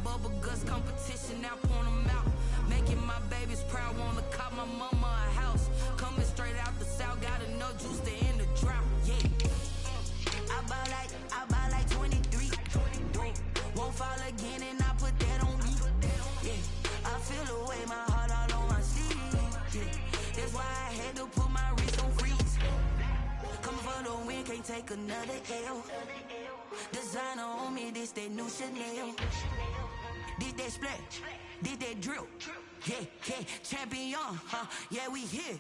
bubble guts competition, now point them out. Making my babies proud, wanna cop my mama a house. Coming straight out the south, got enough juice to end the drought. Yeah. I buy like 23. Won't fall again and I put that on me. Yeah. I feel the way, my heart all on my sleeve. Yeah. That's why I had to put my wrist on freeze. Coming for the win, can't take another L. Designer on me, this that new Chanel. Did that splash, did that drill. Yeah, yeah, champion, huh? Yeah, we here.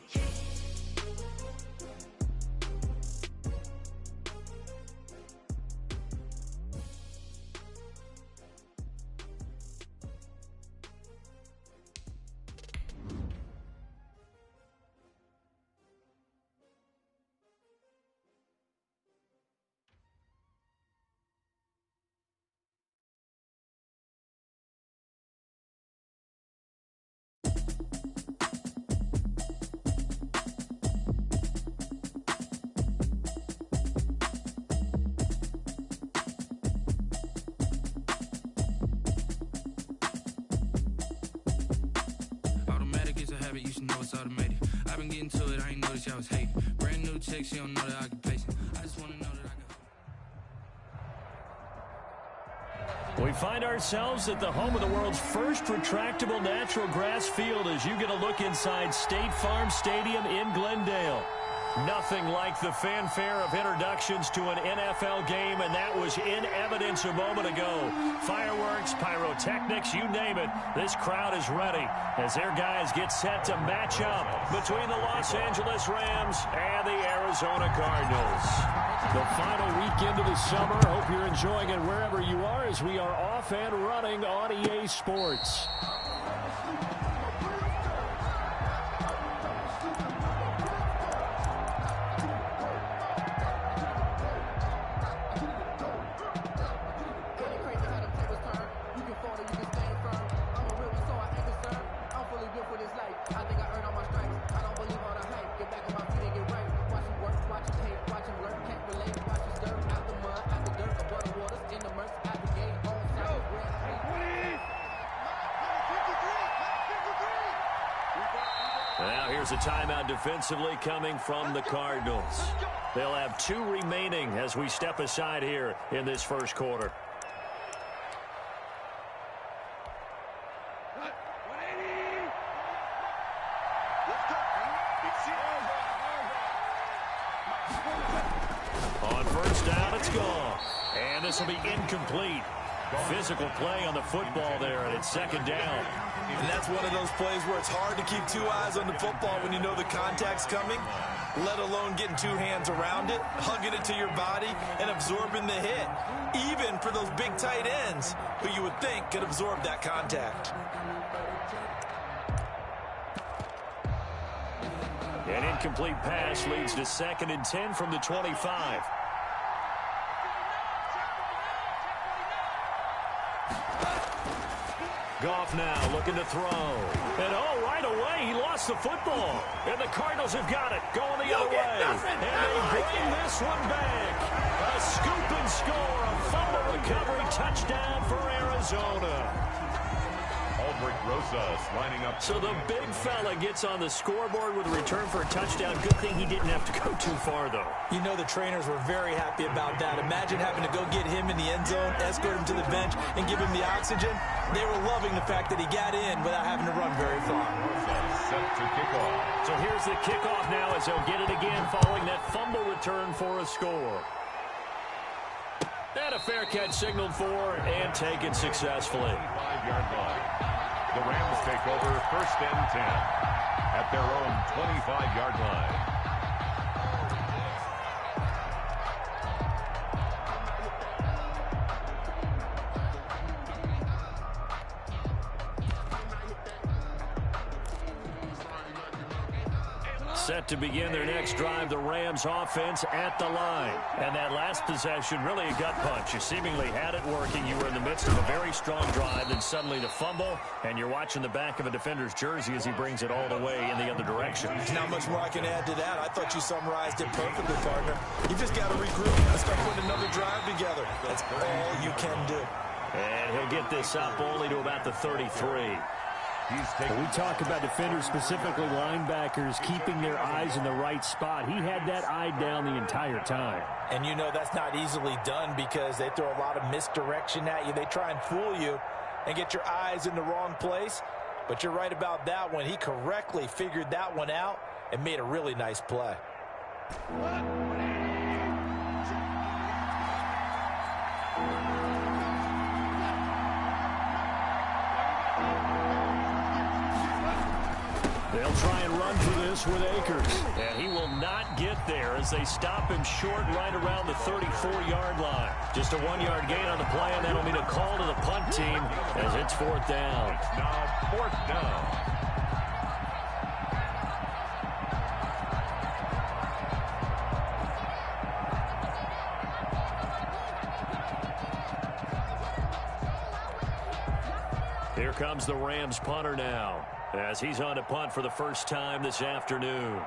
You should know it's automated. I've been getting to it, I ain't noticed y'all was hating. Brand new chick, she don't know the occupation. I just wanna know that I can. We find ourselves at the home of the world's first retractable natural grass field as you get a look inside State Farm Stadium in Glendale. Nothing like the fanfare of introductions to an NFL game, and that was in evidence a moment ago. Fireworks, pyrotechnics, you name it. This crowd is ready as their guys get set to match up between the Los Angeles Rams and the Arizona Cardinals. The final weekend of the summer. Hope you're enjoying it wherever you are as we are off and running on EA Sports. Now here's a timeout defensively coming from the Cardinals. They'll have 2 remaining as we step aside here in this first quarter. On first down, it's gone. And this will be incomplete. Physical play on the football there, and it's second down. And that's one of those plays where it's hard to keep 2 eyes on the football when you know the contact's coming, let alone getting 2 hands around it, hugging it to your body, and absorbing the hit, even for those big tight ends who you would think could absorb that contact. An incomplete pass leads to 2nd and 10 from the 25. Goff now looking to throw. And right away, he lost the football. And the Cardinals have got it, going the other way. And they bring this one back. A scoop and score, a fumble recovery touchdown for Arizona. Aldrich Rosas lining up. So the big fella gets on the scoreboard with a return for a touchdown. Good thing he didn't have to go too far, though. You know the trainers were very happy about that. Imagine having to go get him in the end zone, escort him to the bench, and give him the oxygen. They were loving the fact that he got in without having to run very far. Set to kick off. So here's the kickoff now as they'll get it again following that fumble return for a score. And a fair catch signaled for and taken successfully. 5-yard line. The Rams take over 1st and 10 at their own 25-yard line. Set to begin their next drive, the Rams offense at the line. And that last possession, really a gut punch. You seemingly had it working. You were in the midst of a very strong drive, then suddenly the fumble, and you're watching the back of a defender's jersey as he brings it all the way in the other direction. There's not much more I can add to that. I thought you summarized it perfectly, partner. You just got to regroup and start putting another drive together. That's all you can do. And he'll get this up only to about the 33. When we talk about defenders, specifically linebackers, keeping their eyes in the right spot. He had that eye down the entire time. And you know that's not easily done because they throw a lot of misdirection at you. They try and fool you and get your eyes in the wrong place. But you're right about that one. He correctly figured that one out and made a really nice play. They'll try and run for this with Akers. And he will not get there as they stop him short right around the 34-yard line. Just a 1-yard gain on the play, and that'll mean a call to the punt team as it's 4th down. It's now 4th down. Here comes the Rams punter now, as he's on to punt for the first time this afternoon.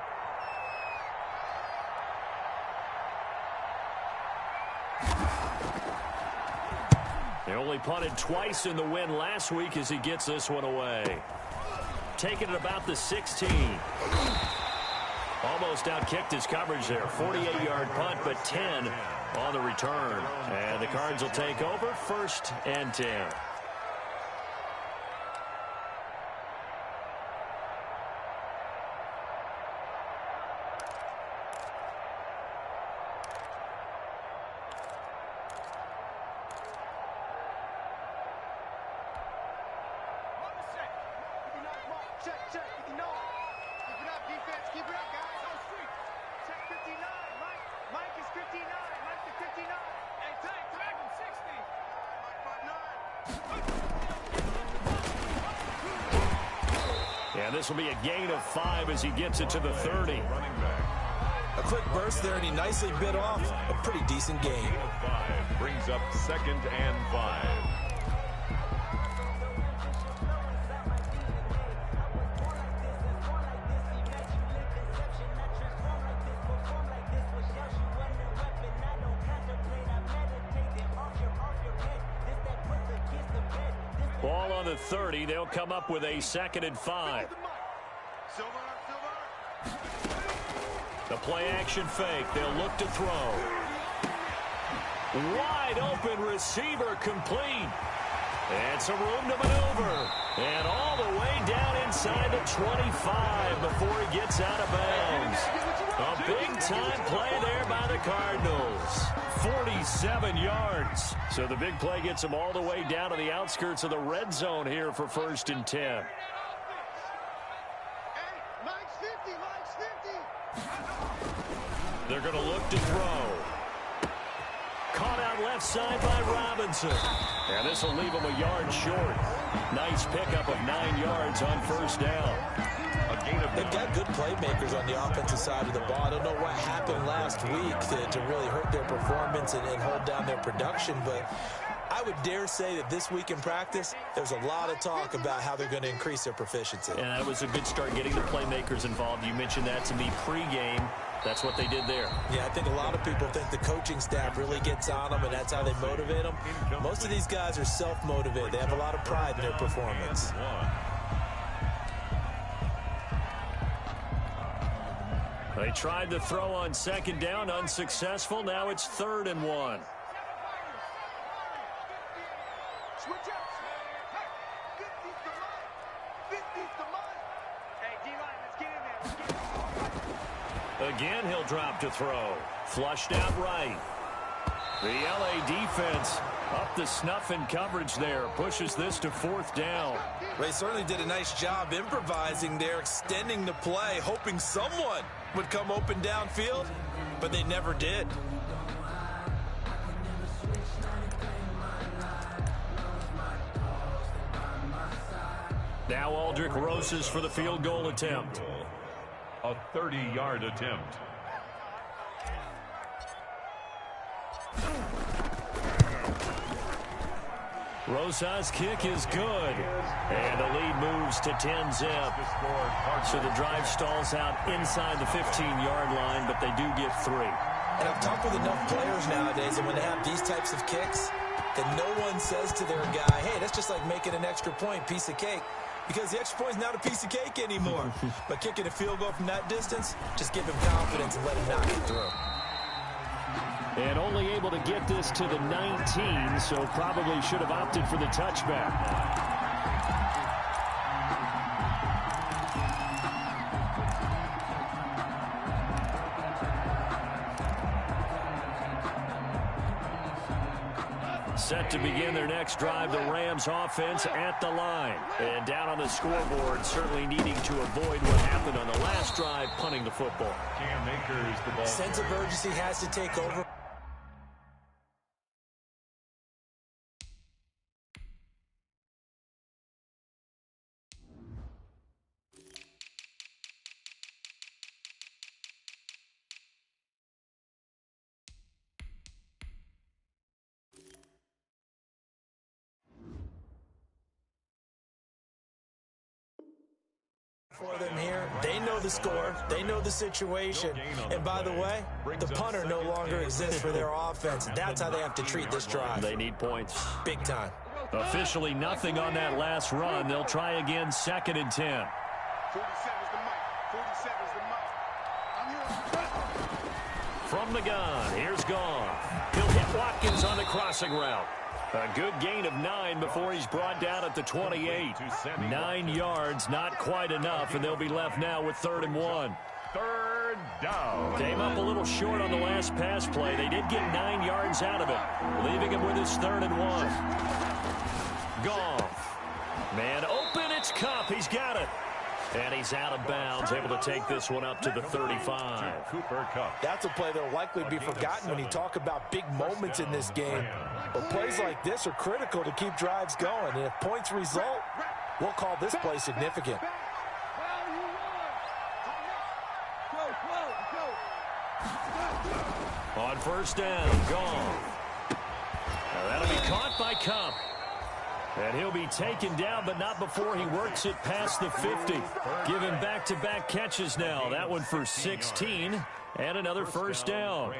They only punted twice in the win last week as he gets this one away. Taking it about the 16. Almost outkicked his coverage there. 48-yard punt, but 10 on the return. And the Cards will take over 1st and 10. And this will be a gain of 5 as he gets it to the 30. A quick burst there, and he nicely bit off a pretty decent gain. Gain of 5 brings up 2nd and 5. Ball on the 30. They'll come up with a 2nd and 5. The play action fake. They'll look to throw. Wide open receiver complete. And some room to maneuver. And all the way down inside the 25 before he gets out of bounds. A big-time play there by the Cardinals. 47 yards. So the big play gets him all the way down to the outskirts of the red zone here for 1st and 10. They're going to look to throw. Caught out left side by Robinson. And this will leave him a yard short. Nice pickup of 9 yards on 1st down. They've got good playmakers on the offensive side of the ball. I don't know what happened last week to really hurt their performance and hold down their production, but I would dare say that this week in practice, there's a lot of talk about how they're going to increase their proficiency. And that was a good start getting the playmakers involved. You mentioned that to me pregame. That's what they did there. Yeah, I think a lot of people think the coaching staff really gets on them, and that's how they motivate them. Most of these guys are self-motivated. They have a lot of pride in their performance. They tried to throw on 2nd down, unsuccessful. Now it's 3rd and 1. Again, he'll drop to throw. Flushed out right. The LA defense up the snuff in coverage there. Pushes this to 4th down. They certainly did a nice job improvising there, extending the play, hoping someone would come open downfield, but they never did. Now Aldrick Rosas for the field goal attempt. A 30-yard attempt. Rosas' kick is good. And the lead moves to 10-zip. So the drive stalls out inside the 15-yard line, but they do get 3. And I've talked with enough players nowadays, and when they have these types of kicks, that no one says to their guy, hey, that's just like making an extra point, piece of cake. Because the extra point is not a piece of cake anymore. But kicking a field goal from that distance, just give him confidence and let him knock it through. And only able to get this to the 19, so probably should have opted for the touchback. Set to begin their next drive, the Rams offense at the line. And down on the scoreboard, certainly needing to avoid what happened on the last drive, punting the football. Cam Akers, the ball. Sense of urgency has to take over. For them here, they know the score, they know the situation, and by the way, the punter no longer exists for their offense. That's how they have to treat this drive. They need points. Big time. Officially nothing on that last run. They'll try again, 2nd and 10. 47's the mic. 47's the mic. From the gun, here's Goff. He'll hit Watkins on the crossing route. A good gain of 9 before he's brought down at the 28. 9 yards, not quite enough, and they'll be left now with 3rd and 1. 3rd down. Came up a little short on the last pass play. They did get 9 yards out of it, leaving him with his 3rd and 1. Goff. Man open, it's Kupp. He's got it. And he's out of bounds, able to take this one up to the 35. Cooper Kupp. That's a play that will likely be forgotten when you talk about big moments in this game. But plays like this are critical to keep drives going. And if points result, we'll call this play significant. On 1st down, Goff. Now that'll be caught by Kupp. And he'll be taken down, but not before he works it past the 50. Giving back-to-back catches now. That one for 16, and another 1st down.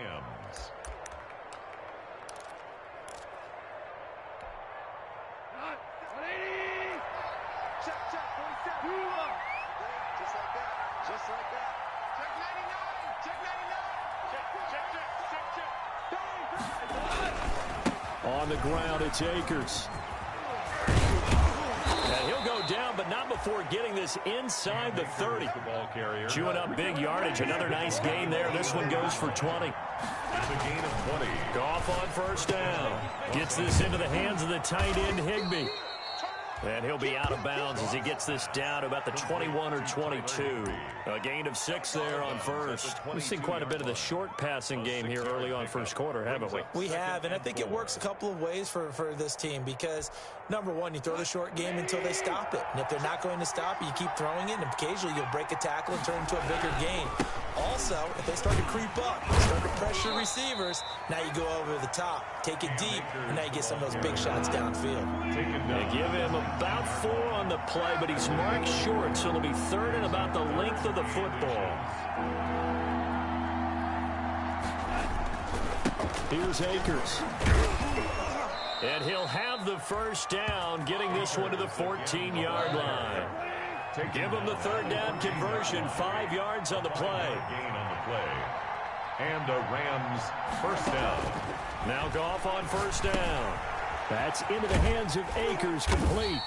On the ground, it's Akers. And he'll go down, but not before getting this inside the 30. Chewing up big yardage. Another nice gain there. This one goes for 20. It's a gain of 20. Goff on 1st down. Gets this into the hands of the tight end, Higbee. And he'll be out of bounds as he gets this down to about the 21 or 22. A gain of 6 there on 1st. We've seen quite a bit of the short passing game here early on 1st quarter, haven't we? We have, and I think it works a couple of ways for this team because, number one, you throw the short game until they stop it. And if they're not going to stop it, you keep throwing it, and occasionally you'll break a tackle and turn into a bigger gain. Also, if they start to creep up, start to pressure receivers, now you go over the top, take it deep, and now you get some of those big shots downfield. They give him about 4 on the play, but he's marked short, so it'll be 3rd and about the length of the football. Here's Akers. And he'll have the 1st down, getting this one to the 14-yard line. Give him the 3rd down conversion, 5 yards on the play. Gain on the play. And the Rams 1st down. Now Goff on 1st down. That's into the hands of Akers, complete.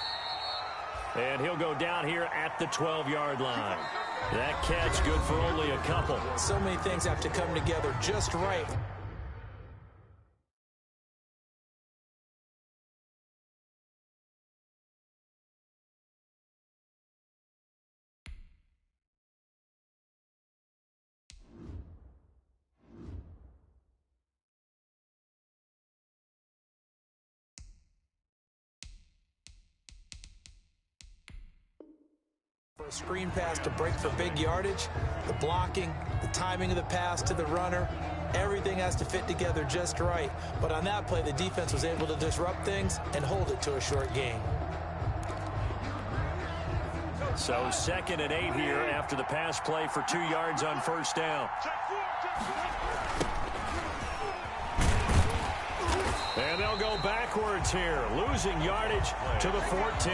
And he'll go down here at the 12-yard line. That catch good for only a couple. So many things have to come together just right. For a screen pass to break for big yardage, the blocking, the timing of the pass to the runner, everything has to fit together just right. But on that play, the defense was able to disrupt things and hold it to a short gain. So 2nd and 8 here after the pass play for 2 yards on 1st down. they'll go backwards here, losing yardage to the 14.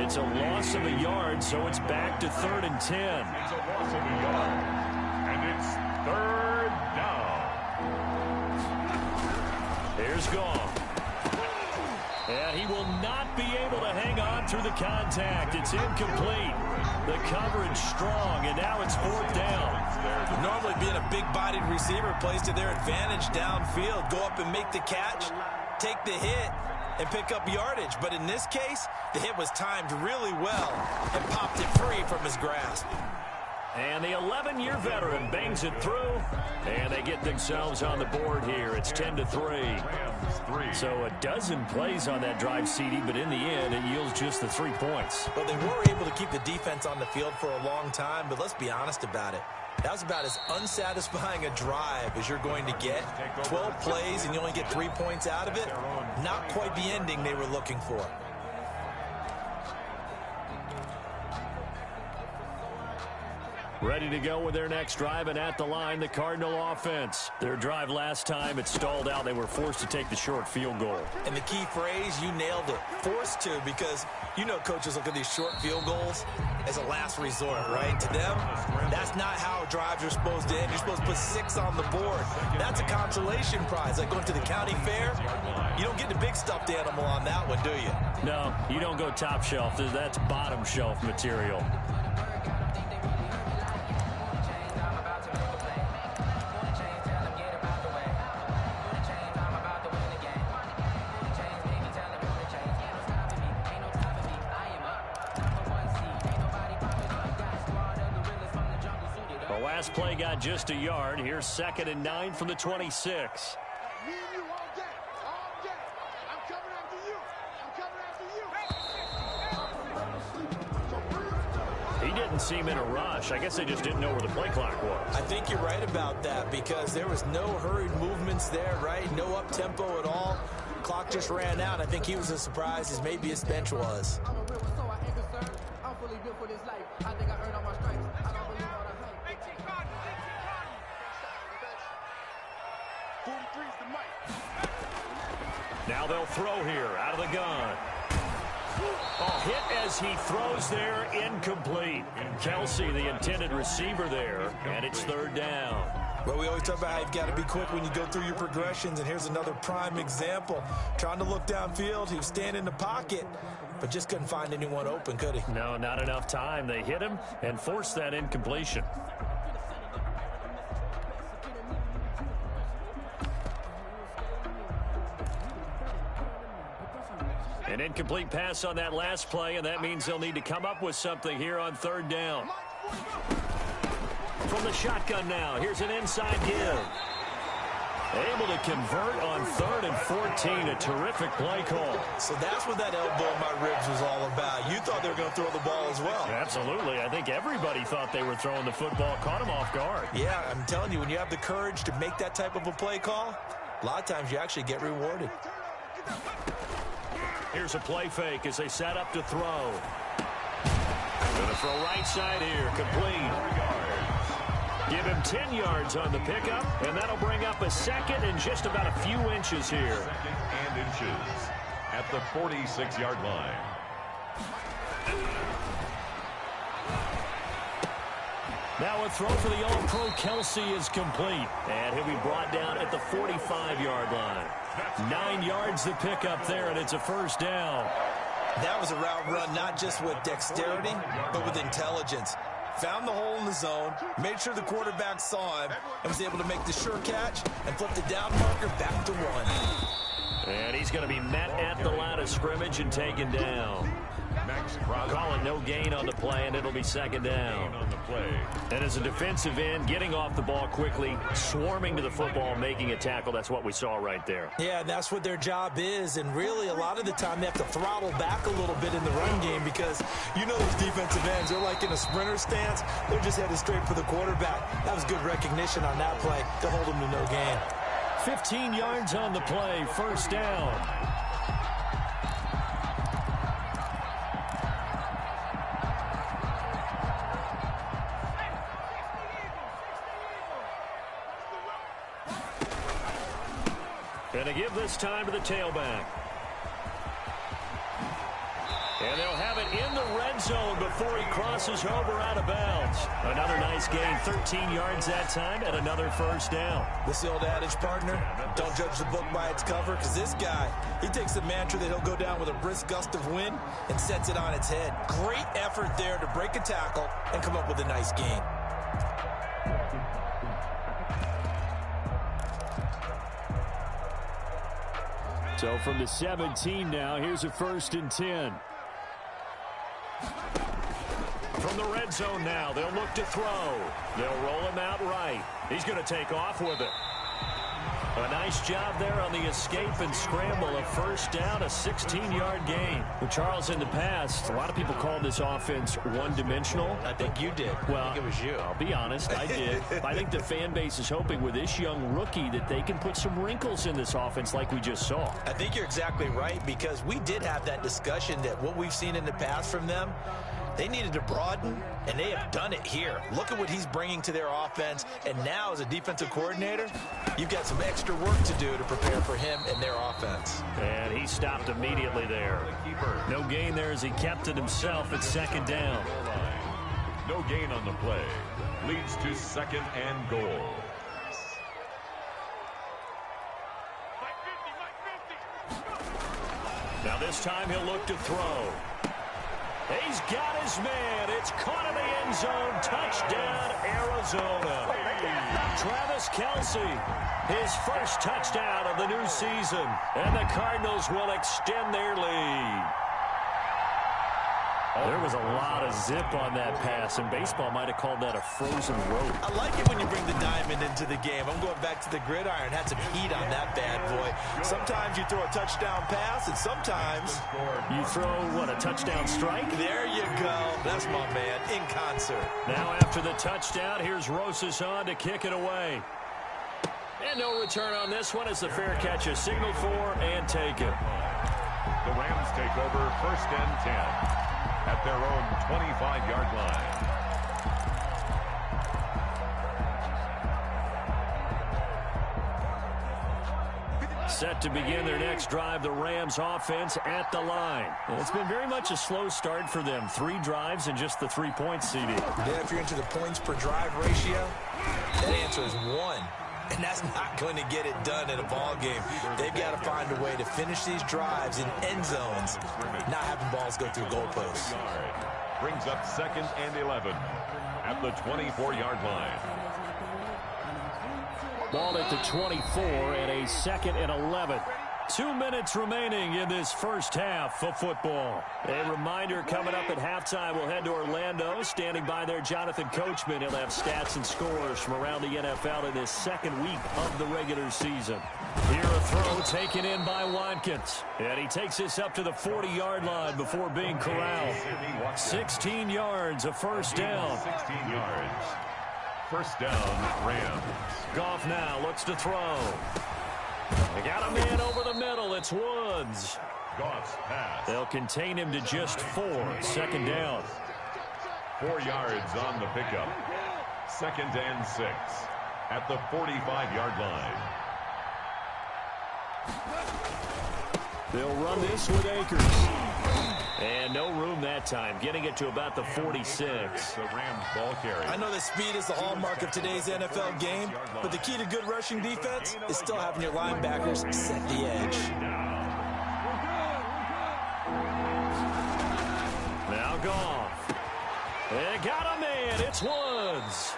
It's a loss of a yard, so it's back to 3rd and 10. It's a loss of a yard, and it's 3rd down. Here's Goff. And he will not be able to hang on through the contact. It's incomplete. The coverage strong, and now it's 4th down. Normally being a big-bodied receiver plays to their advantage downfield. Go up and make the catch, take the hit, and pick up yardage. But in this case, the hit was timed really well and popped it free from his grasp. And the 11-year veteran bangs it through, and they get themselves on the board here. It's 10-3. So a dozen plays on that drive, CD, but in the end, it yields just the 3 points. Well, they were able to keep the defense on the field for a long time, but let's be honest about it. That was about as unsatisfying a drive as you're going to get. 12 plays, and you only get 3 points out of it. Not quite the ending they were looking for. Ready to go with their next drive, and at the line, the Cardinal offense. Their drive last time, it stalled out. They were forced to take the short field goal. And the key phrase, you nailed it. Forced to, because you know coaches look at these short field goals as a last resort, right? To them, that's not how drives are supposed to end. You're supposed to put 6 on the board. That's a consolation prize, like going to the county fair. You don't get the big stuffed animal on that one, do you? No, you don't go top shelf. That's bottom shelf material. Last play got just a yard. Here's 2nd and 9 from the 26. Me and you all day. All day. I'm coming after you. I'm coming after you. He didn't seem in a rush. I guess they just didn't know where the play clock was. I think you're right about that because there was no hurried movements there, right? No up-tempo at all. Clock just ran out. I think he was as surprised as maybe his bench was. I'm a real one, so I ain't concerned. I'm fully built for this life. I think I earned all my stripes. I don't believe all the hype. 43's the mic. Now they'll throw here out of the gun. Oh, hit as he throws there, incomplete. Kelsey, the intended receiver there, and it's 3rd down. Well, we always talk about how you've got to be quick when you go through your progressions, and here's another prime example. Trying to look downfield, he was standing in the pocket, but just couldn't find anyone open, could he? No, not enough time. They hit him and forced that incompletion. An incomplete pass on that last play, and that means they'll need to come up with something here on 3rd down. From the shotgun now, here's an inside give. Able to convert on 3rd and 14, a terrific play call. So that's what that elbow in my ribs was all about. You thought they were going to throw the ball as well. Absolutely. I think everybody thought they were throwing the football, caught him off guard. Yeah, I'm telling you, when you have the courage to make that type of a play call, a lot of times you actually get rewarded. Here's a play fake as they set up to throw. Going to throw right side here, complete. Give him 10 yards on the pickup, and that'll bring up a 2nd and just about a few inches here. 2nd and inches at the 46-yard line. Now a throw for the All-Pro Kelsey is complete, and he'll be brought down at the 45-yard line. 9 yards the pickup there, and it's a 1st down. That was a route run not just with dexterity, but with intelligence. Found the hole in the zone, made sure the quarterback saw him, and was able to make the sure catch and flip the down marker back to 1. And he's going to be met at the line of scrimmage and taken down. Call it no gain on the play, and it'll be 2nd down. On the play. And as a defensive end, getting off the ball quickly, swarming to the football, making a tackle, that's what we saw right there. Yeah, and that's what their job is, and really a lot of the time they have to throttle back a little bit in the run game because you know those defensive ends, they're like in a sprinter stance. They're just headed straight for the quarterback. That was good recognition on that play to hold them to no gain. 15 yards on the play, 1st down. And they give this time to the tailback. And they'll have it in the red zone before he crosses over out of bounds. Another nice gain, 13 yards that time, and another first down. This the old adage, partner, don't judge the book by its cover, because this guy, he takes the mantra that he'll go down with a brisk gust of wind and sets it on its head. Great effort there to break a tackle and come up with a nice gain. So from the 17 now, here's a 1st and 10. From the red zone now, they'll look to throw. They'll roll him out right. He's going to take off with it. A nice job there on the escape and scramble. A first down, a 16-yard gain. Well, Charles, in the past, a lot of people called this offense one-dimensional. I think you did. Well, I think it was you. I'll be honest, I did. I think the fan base is hoping with this young rookie that they can put some wrinkles in this offense like we just saw. I think you're exactly right, because we did have that discussion that what we've seen in the past from them, they needed to broaden, and they have done it here. Look at what he's bringing to their offense, and now as a defensive coordinator, you've got some extra work to do to prepare for him and their offense. And he stopped immediately there. No gain there as he kept it himself at 2nd down. No gain on the play. Leads to 2nd and goal. Now this time he'll look to throw. He's got his man. It's caught in the end zone. Touchdown, Arizona. Travis Kelce, his first touchdown of the new season. And the Cardinals will extend their lead. There was a lot of zip on that pass, and baseball might have called that a frozen rope. I like it when you bring the diamond into the game. I'm going back to the gridiron. Had some heat on that bad boy. Sometimes you throw a touchdown pass, and sometimes you throw, what, a touchdown strike? There you go. That's my man, in concert. Now after the touchdown, here's Rosas on to kick it away. And no return on this one as the fair catch is signaled for and taken. The Rams take over 1st and 10. At their own 25-yard line. Set to begin their next drive, the Rams offense at the line. And it's been very much a slow start for them. 3 drives and just the 3 points, CD. Yeah, if you're into the points per drive ratio, that answer is 1. And that's not going to get it done in a ball game. They've got to find a way to finish these drives in end zones, not having balls go through goalposts. Brings up 2nd and 11 at the 24-yard line. Ball at the 24 and a 2nd and 11. 2 minutes remaining in this first half of football. A reminder, coming up at halftime, we'll head to Orlando. Standing by there, Jonathan Coachman. He'll have stats and scores from around the NFL in this 2nd week of the regular season. Here a throw taken in by Watkins. And he takes this up to the 40-yard line before being corralled. 16 yards, a first down. 16 yards. First down, Rams. Goff now looks to throw. They got a man over the middle. It's Woods. Goff's pass. They'll contain him to just 4. 2nd down. 4 yards on the pickup. 2nd and 6 at the 45-yard line. They'll run this with Akers. And no room that time, getting it to about the 46. The Rams ball carry. I know that speed is the hallmark of today's NFL game, but the key to good rushing defense is still having your linebackers set the edge. Now Goff. They got a man. It's Woods.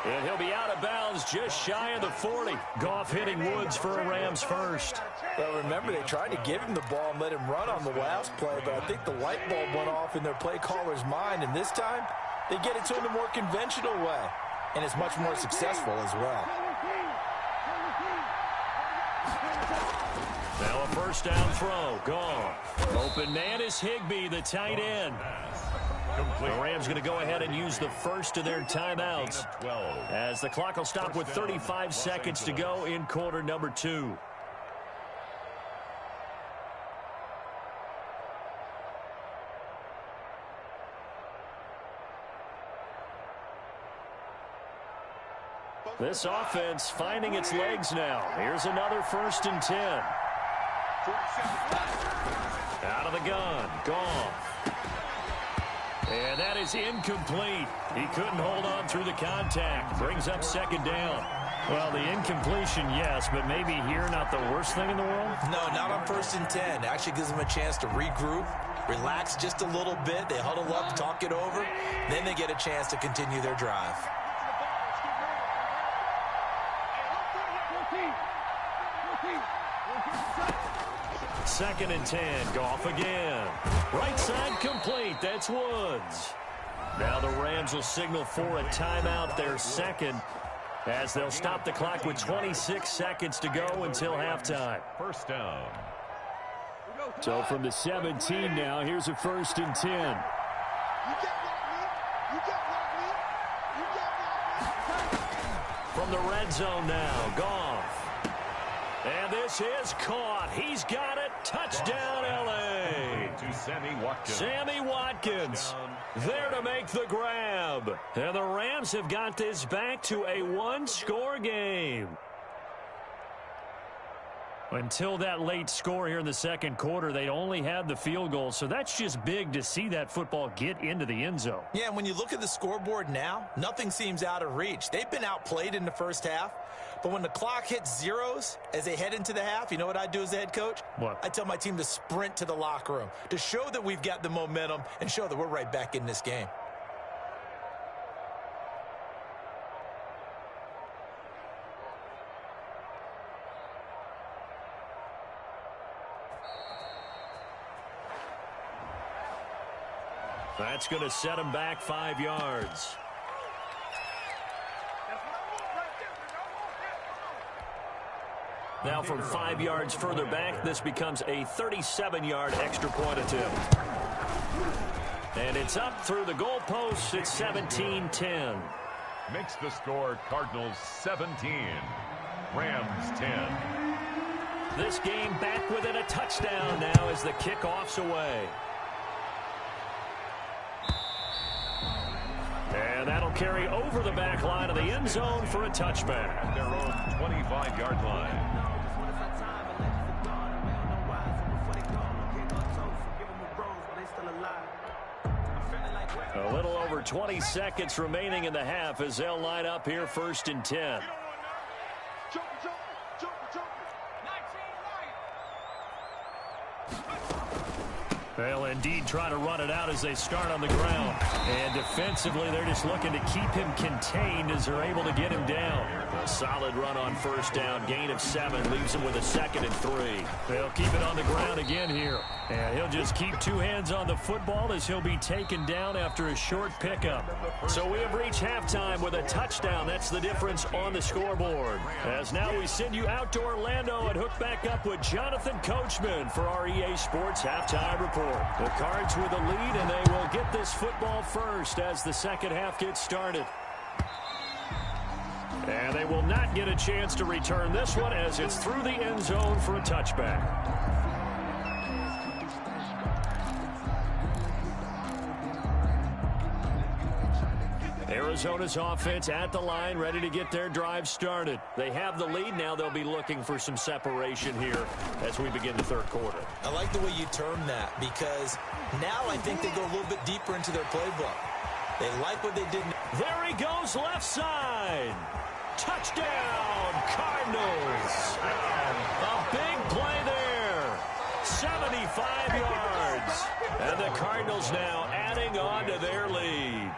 And he'll be out of bounds just shy of the 40. Goff hitting Woods for a Rams first. Well, remember, they tried to give him the ball and let him run on the last play, but I think the light bulb went off in their play caller's mind, and this time they get it to him the more conventional way, and it's much more successful as well. Now a first down throw. Goff. Open man is Higbee, the tight end. The Rams going to go ahead and use the first of their timeouts as the clock will stop with 35 seconds to go in quarter number 2. This offense finding its legs now. Here's another 1st and 10. Out of the gun. Goff. And that is incomplete. He couldn't hold on through the contact. Brings up 2nd down. Well, the incompletion, yes, but maybe here not the worst thing in the world? No, not on 1st and 10. Actually gives them a chance to regroup, relax just a little bit. They huddle up, talk it over. Then they get a chance to continue their drive. Second and 10. Goff again. Right side complete. That's Woods. Now the Rams will signal for a timeout, their second, as they'll stop the clock with 26 seconds to go until halftime. 1st down. So from the 17 now, here's a 1st and 10. From the red zone now, Goff. And this is caught. He's got it. Touchdown, L.A. To Sammy Watkins. Sammy Watkins there to make the grab. And the Rams have got this back to a one-score game. Until that late score here in the second quarter, they only had the field goal. So that's just big to see that football get into the end zone. Yeah, and when you look at the scoreboard now, nothing seems out of reach. They've been outplayed in the first half. But when the clock hits zeros as they head into the half, you know what I do as the head coach? What? I tell my team to sprint to the locker room to show that we've got the momentum and show that we're right back in this game. That's going to set him back 5 yards. Now from 5 yards further back, this becomes a 37-yard extra point attempt. And it's up through the goalposts. It's 17-10. Makes the score Cardinals 17, Rams 10. This game back within a touchdown now as the kickoff's away. And that'll carry over the back line of the end zone for a touchback. At their own 25-yard line. A little over 20 seconds remaining in the half as they'll line up here 1st and 10. They'll indeed try to run it out as they start on the ground. And defensively, they're just looking to keep him contained as they're able to get him down. A solid run on 1st down. Gain of 7 leaves him with a 2nd and 3. They'll keep it on the ground again here. And he'll just keep 2 hands on the football as he'll be taken down after a short pickup. So we have reached halftime with a touchdown. That's the difference on the scoreboard. As now we send you out to Orlando and hook back up with Jonathan Coachman for our EA Sports Halftime Report. The Cards with the lead, and they will get this football first as the second half gets started. And they will not get a chance to return this one as it's through the end zone for a touchback. Arizona's offense at the line, ready to get their drive started. They have the lead. Now they'll be looking for some separation here as we begin the third quarter. I like the way you term that because now I think they go a little bit deeper into their playbook. They like what they did. There he goes, left side. Touchdown, Cardinals. A big play there. 75 yards. And the Cardinals now adding on to their lead.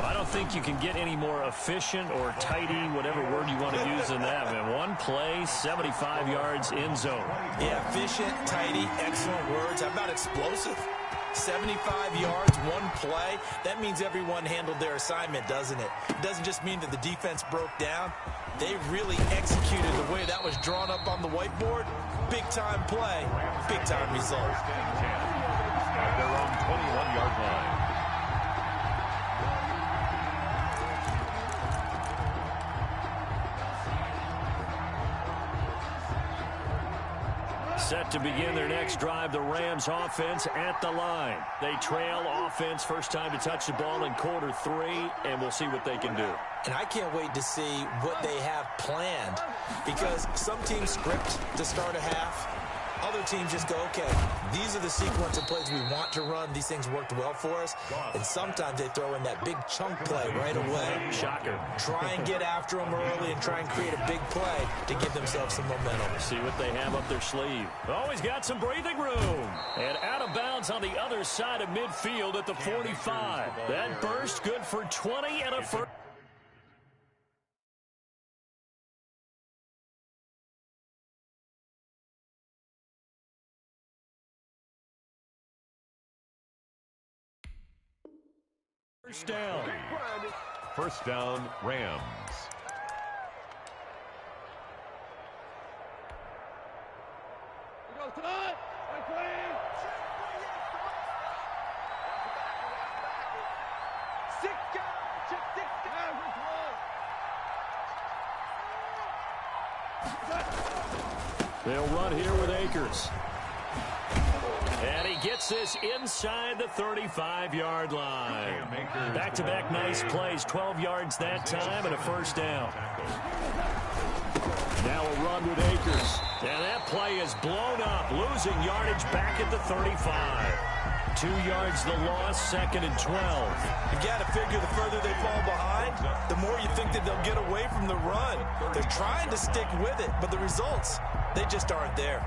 I don't think you can get any more efficient or tidy, whatever word you want to use in that, man. One play, 75 yards in zone. Yeah, efficient, tidy, excellent words. How about explosive? 75 yards, one play. That means everyone handled their assignment, doesn't it? It doesn't just mean that the defense broke down. They really executed the way that was drawn up on the whiteboard. Big-time play, big-time result. At their own 21-yard line. Set to begin their next drive, the Rams offense at the line. They trail offense, first time to touch the ball in quarter 3, and we'll see what they can do. And I can't wait to see what they have planned, because some teams script to start a half. Other teams just go, okay, these are the sequence of plays we want to run. These things worked well for us. And sometimes they throw in that big chunk play right away. Shocker. Try and get after them early and try and create a big play to give themselves some momentum. See what they have up their sleeve. Oh, he's got some breathing room. And out of bounds on the other side of midfield at the 45. That burst good for 20 and a first. First down. First down, Rams. They'll run here with Akers. And he gets this inside the 35-yard line. Back-to-back nice plays, 12 yards that time and a first down. Now a run with Akers. And that play is blown up, losing yardage back at the 35. 2 yards the loss, second and 12. You got to figure the further they fall behind, the more you think that they'll get away from the run. They're trying to stick with it, but the results, they just aren't there.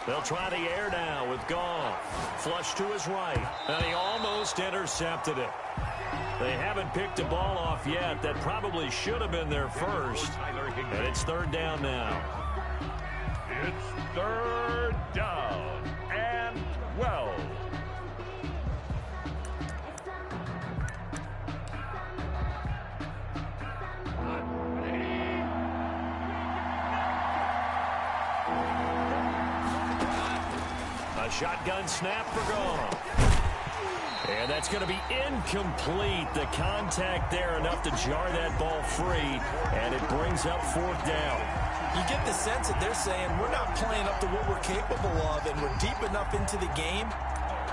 They'll try the air now with Goff. Flush to his right. And he almost intercepted it. They haven't picked a ball off yet. That probably should have been their first. And it's third down now. It's third down and 12. A shotgun snap for Goff. And that's going to be incomplete. The contact there enough to jar that ball free, and it brings up fourth down. You get the sense that they're saying we're not playing up to what we're capable of, and we're deep enough into the game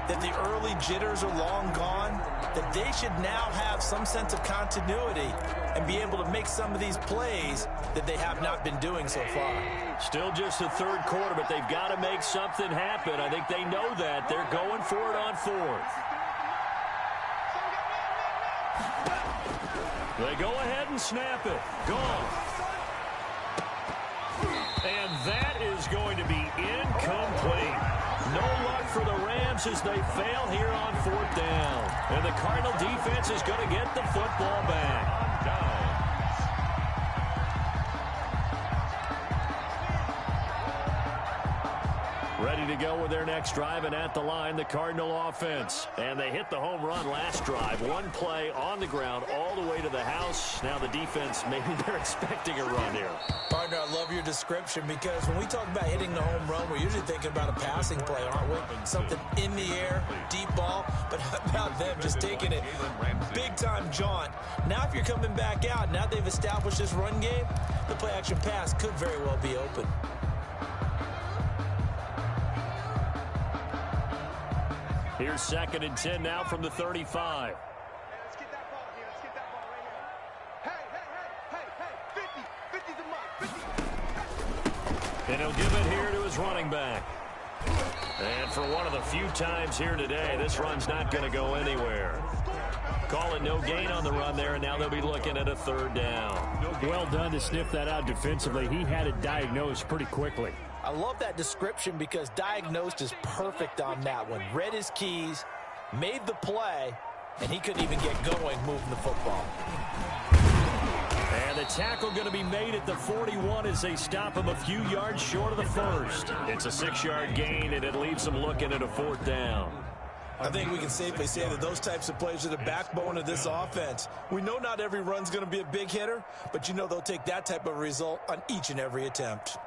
that the early jitters are long gone, that they should now have some sense of continuity and be able to make some of these plays that they have not been doing so far. Still just the third quarter, but they've got to make something happen. I think they know that. They're going for it on fourth. They go ahead and snap it. Gone. And that is going to be incomplete. No luck for the Rams as they fail here on fourth down. And the Cardinal defense is going to get the football back. Ready to go with their next drive, and at the line, the Cardinal offense. And they hit the home run last drive. One play on the ground all the way to the house. Now the defense, maybe they're expecting a run here. Partner, I love your description, because when we talk about hitting the home run, we're usually thinking about a passing play, aren't we? Something in the air, deep ball. But how about them just taking it big-time jaunt? Now if you're coming back out, now they've established this run game, the play-action pass could very well be open. Here's second and 10 now from the 35. Let's get that ball here. Let's get that ball right here. Hey, 50's a mark. 50. And he'll give it here to his running back. And for one of the few times here today, this run's not going to go anywhere. Call it no gain on the run there, and now they'll be looking at a third down. Well done to sniff that out defensively. He had it diagnosed pretty quickly. I love that description because diagnosed is perfect on that one. Read his keys, made the play, and he couldn't even get going moving the football. And the tackle going to be made at the 41 as they stop him a few yards short of the first. It's a 6-yard gain, and it leaves them looking at a fourth down. I think we can safely say that those types of plays are the backbone of this offense. We know not every run's going to be a big hitter, but you know they'll take that type of result on each and every attempt.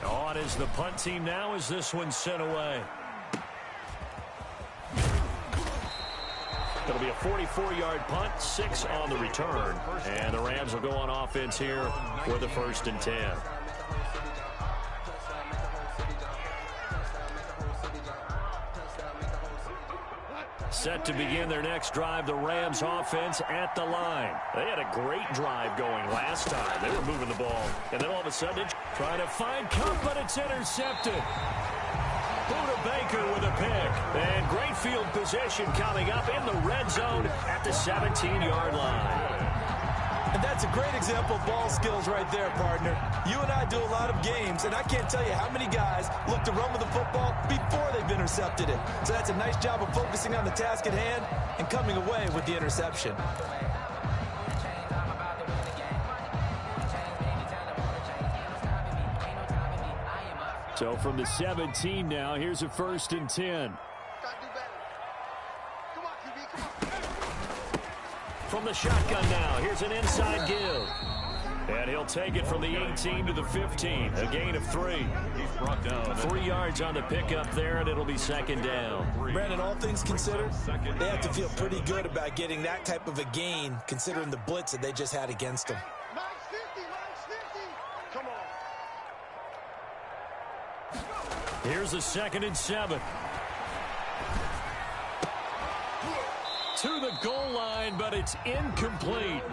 On is the punt team now as this one's sent away. It'll be a 44-yard punt, 6 on the return. And the Rams will go on offense here with a 1st and 10. Set to begin their next drive, the Rams offense at the line. They had a great drive going last time. They were moving the ball. And then all of a sudden, trying to find Kupp, but it's intercepted. Budda Baker with a pick. And great field position coming up in the red zone at the 17-yard line. And that's a great example of ball skills right there, partner. You and I do a lot of games, and I can't tell you how many guys look to run with the football before they've intercepted it. So that's a nice job of focusing on the task at hand and coming away with the interception. So from the 17 now, here's a 1st and 10. From the shotgun now, here's an inside give. And he'll take it from the 18 to the 15, a gain of 3. He's brought down 3 yards on the pickup there, and it'll be 2nd down. Brandon, all things considered, they have to feel pretty good about getting that type of a gain, considering the blitz that they just had against them. Come on. Here's a 2nd and 7. To the goal line, but it's incomplete.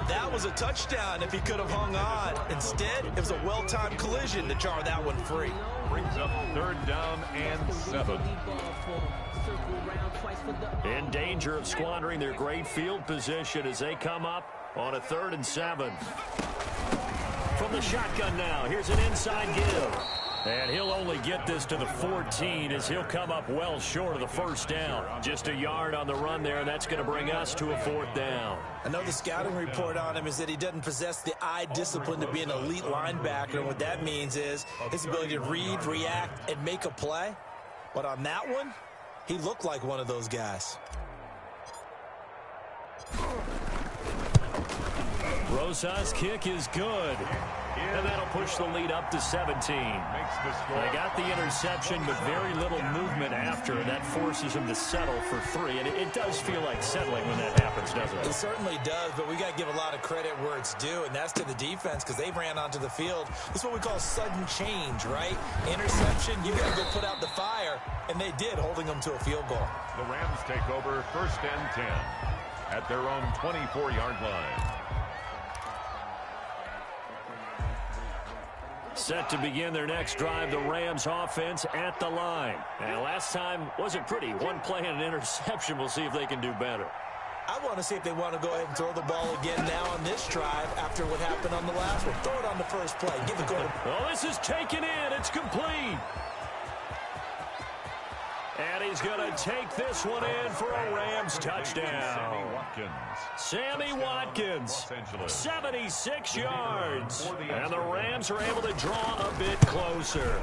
That was a touchdown if he could have hung on. Instead, it was a well-timed collision to jar that one free. brings up 3rd down and 7. In danger of squandering their great field position as they come up on a 3rd and 7. From the shotgun now, here's an inside give. And he'll only get this to the 14 as he'll come up well short of the 1st down. Just a yard on the run there, and that's going to bring us to a 4th down. I know the scouting report on him is that he doesn't possess the eye discipline to be an elite linebacker, and what that means is his ability to read, react, and make a play. But on that one, he looked like one of those guys. Rosas' kick is good. And that'll push the lead up to 17. They got the interception, but very little movement after. That forces him to settle for 3. And it does feel like settling when that happens, doesn't it? It certainly does, but we got to give a lot of credit where it's due, and that's to the defense because they ran onto the field. This is what we call sudden change, right? Interception, you got to go put out the fire, and they did, holding them to a field goal. The Rams take over 1st and 10 at their own 24-yard line. Set to begin their next drive, the Rams offense at the line. And last time wasn't pretty. One play and an interception. We'll see if they can do better. I want to see if they want to go ahead and throw the ball again now on this drive after what happened on the last one. Throw it on the first play. Give the quarterback. Oh, this is taken in. It's complete. And he's going to take this one in for a Rams touchdown. Sammy Watkins, 76 yards. And the Rams are able to draw a bit closer.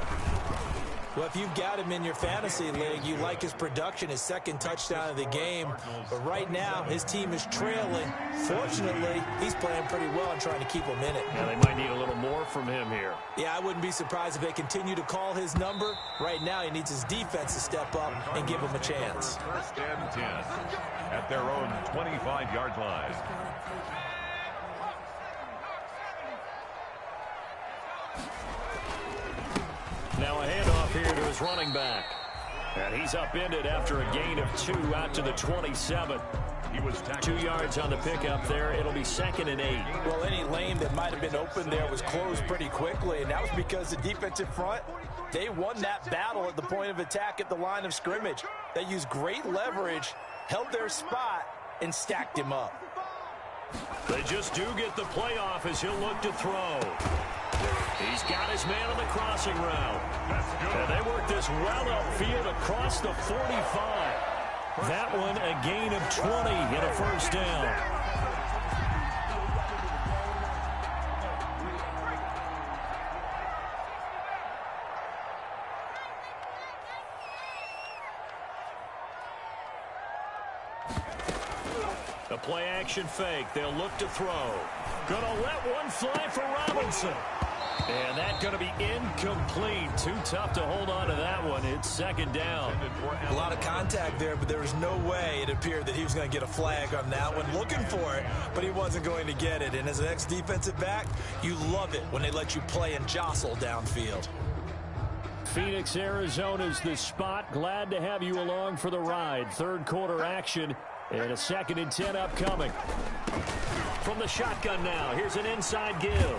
Well, if you've got him in your fantasy league, you like his production, his 2nd touchdown of the game. But right now, his team is trailing. Fortunately, he's playing pretty well and trying to keep him in it. Yeah, they might need a little more from him here. Yeah, I wouldn't be surprised if they continue to call his number. Right now, he needs his defense to step up and give him a chance. 1st and 10 at their own 25-yard line. Now a handoff here to his running back. And he's upended after a gain of 2 out to the 27. He was 2 yards on the pickup there. It'll be 2nd and 8. Well, any lane that might have been open there was closed pretty quickly, and that was because the defensive front They won that battle at the point of attack at the line of scrimmage. They used great leverage, held their spot, and stacked him up. They just do get the playoff as he'll look to throw. He's got his man on the crossing route. And they work this well upfield across the 45. That one a gain of 20 and a first down. The play-action fake. They'll look to throw. Gonna let one fly for Robinson. And that's going to be incomplete. Too tough to hold on to that one. It's second down. A lot of contact there, but there was no way it appeared that he was going to get a flag on that one. Looking for it, but he wasn't going to get it. And as an ex-defensive back, you love it when they let you play and jostle downfield. Phoenix, Arizona's the spot. Glad to have you along for the ride. Third quarter action and a 2nd and 10 upcoming. From the shotgun now, here's an inside give.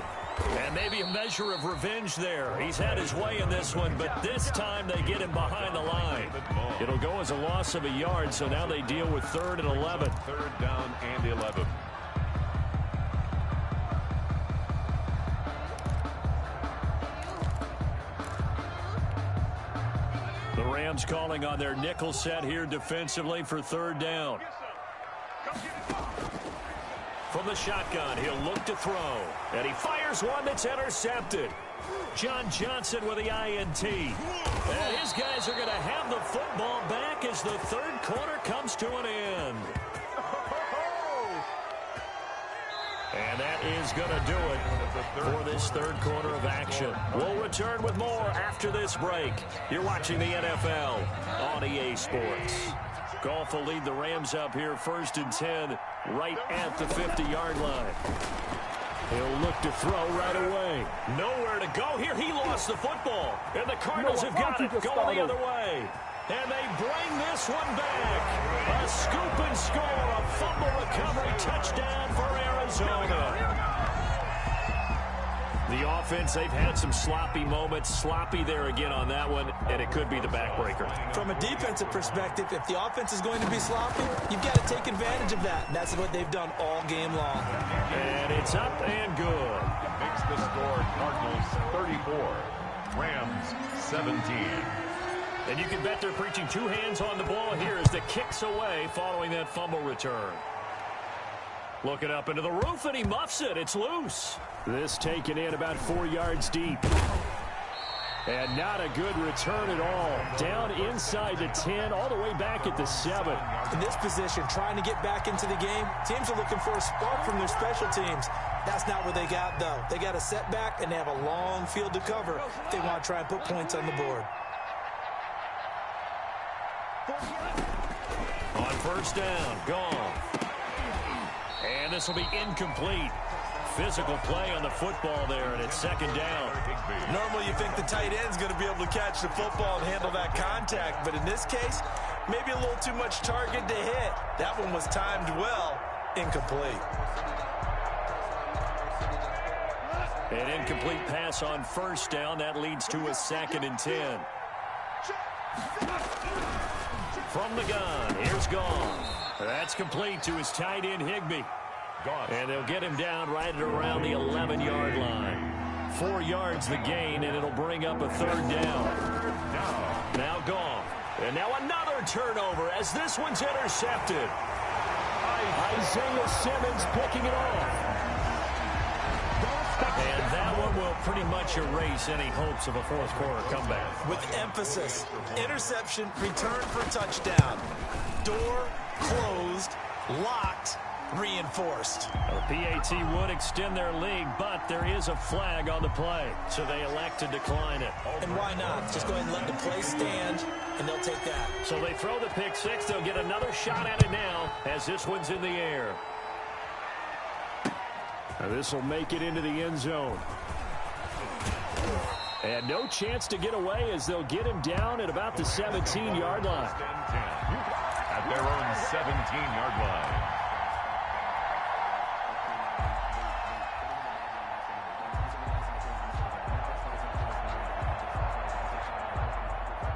And maybe a measure of revenge there. He's had his way in this one, but this time they get him behind the line. It'll go as a loss of a yard, so now they deal with 3rd and 11. 3rd down and 11. The Rams calling on their nickel set here defensively for 3rd down. From the shotgun, he'll look to throw. And he fires one that's intercepted. John Johnson with the INT. And his guys are going to have the football back as the third quarter comes to an end. And that is going to do it for this third quarter of action. We'll return with more after this break. You're watching the NFL on EA Sports. Goff will lead the Rams up here 1st and 10 right at the 50-yard line. He'll look to throw right away. Nowhere to go here. He lost the football. And the Cardinals have got it going the other way. And they bring this one back. A scoop and score. A fumble recovery touchdown for Arizona. The offense, they've had some sloppy moments. Sloppy there again on that one, and it could be the backbreaker. From a defensive perspective, if the offense is going to be sloppy, you've got to take advantage of that. And that's what they've done all game long. And it's up and good. Makes the score Cardinals 34, Rams 17. And you can bet they're preaching 2 hands on the ball here as the kick's away following that fumble return. Looking up into the roof, and he muffs it. It's loose. This taken in about 4 yards deep. And not a good return at all. Down inside the 10, all the way back at the 7. In this position, trying to get back into the game, teams are looking for a spark from their special teams. That's not what they got, though. They got a setback, and they have a long field to cover if they want to try and put points on the board. On 1st down, gone. And this will be incomplete. Physical play on the football there, and it's 2nd down. Normally you think the tight end's going to be able to catch the football and handle that contact, but in this case, maybe a little too much target to hit. That one was timed well, incomplete. An incomplete pass on 1st down. That leads to a 2nd and 10. From the gun, here's Gone. That's complete to his tight end, Higbee. And they'll get him down right at around the 11-yard line. 4 yards the gain, and it'll bring up a 3rd down. Now Gone. And now another turnover as this one's intercepted. Isaiah Simmons picking it off. And that one will pretty much erase any hopes of a fourth quarter comeback. With emphasis, interception, return for touchdown. Door closed, locked, reinforced. The PAT would extend their lead, but there is a flag on the play, so they elect to decline it. And why not? Just go ahead and let the play stand, and they'll take that. So they throw the pick 6. They'll get another shot at it now as this one's in the air. This will make it into the end zone. And no chance to get away as they'll get him down at about the 17-yard line. At their own 17-yard line.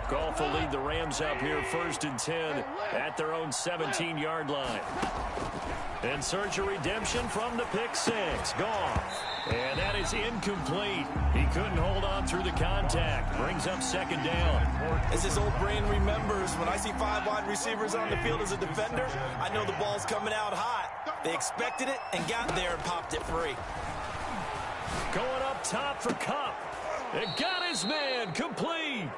Goff will lead the Rams up here 1st and 10 at their own 17-yard line. In search of redemption from the pick six. Goff. And that is incomplete. He couldn't hold on through the contact. Brings up 2nd down. As his old brain remembers, when I see 5 wide receivers on the field as a defender, I know the ball's coming out hot. They expected it and got there and popped it free. Going up top for Kupp. It got his man complete.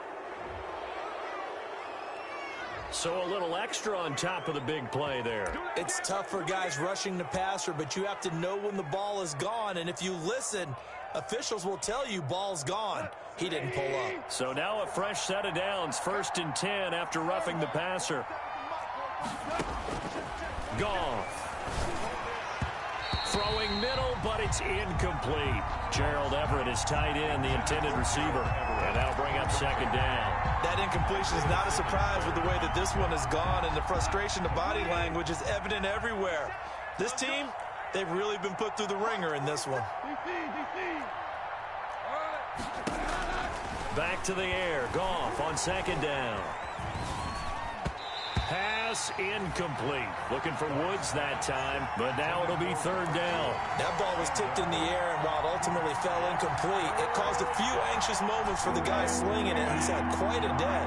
So a little extra on top of the big play there. It's tough for guys rushing the passer, but you have to know when the ball is gone. And if you listen, officials will tell you ball's gone. He didn't pull up. So now a fresh set of downs. 1st and 10 after roughing the passer. Goff. Throwing middle, but it's incomplete. Gerald Everett is tight end, the intended receiver. And that'll bring up 2nd down. That incompletion is not a surprise with the way that this one has gone, and the frustration, the body language is evident everywhere. This team, they've really been put through the ringer in this one. Back to the air. Goff on 2nd down. Pass incomplete. Looking for Woods that time, but now it'll be 3rd down. That ball was tipped in the air, and while it ultimately fell incomplete, it caused a few anxious moments for the guy slinging it. He's had quite a day.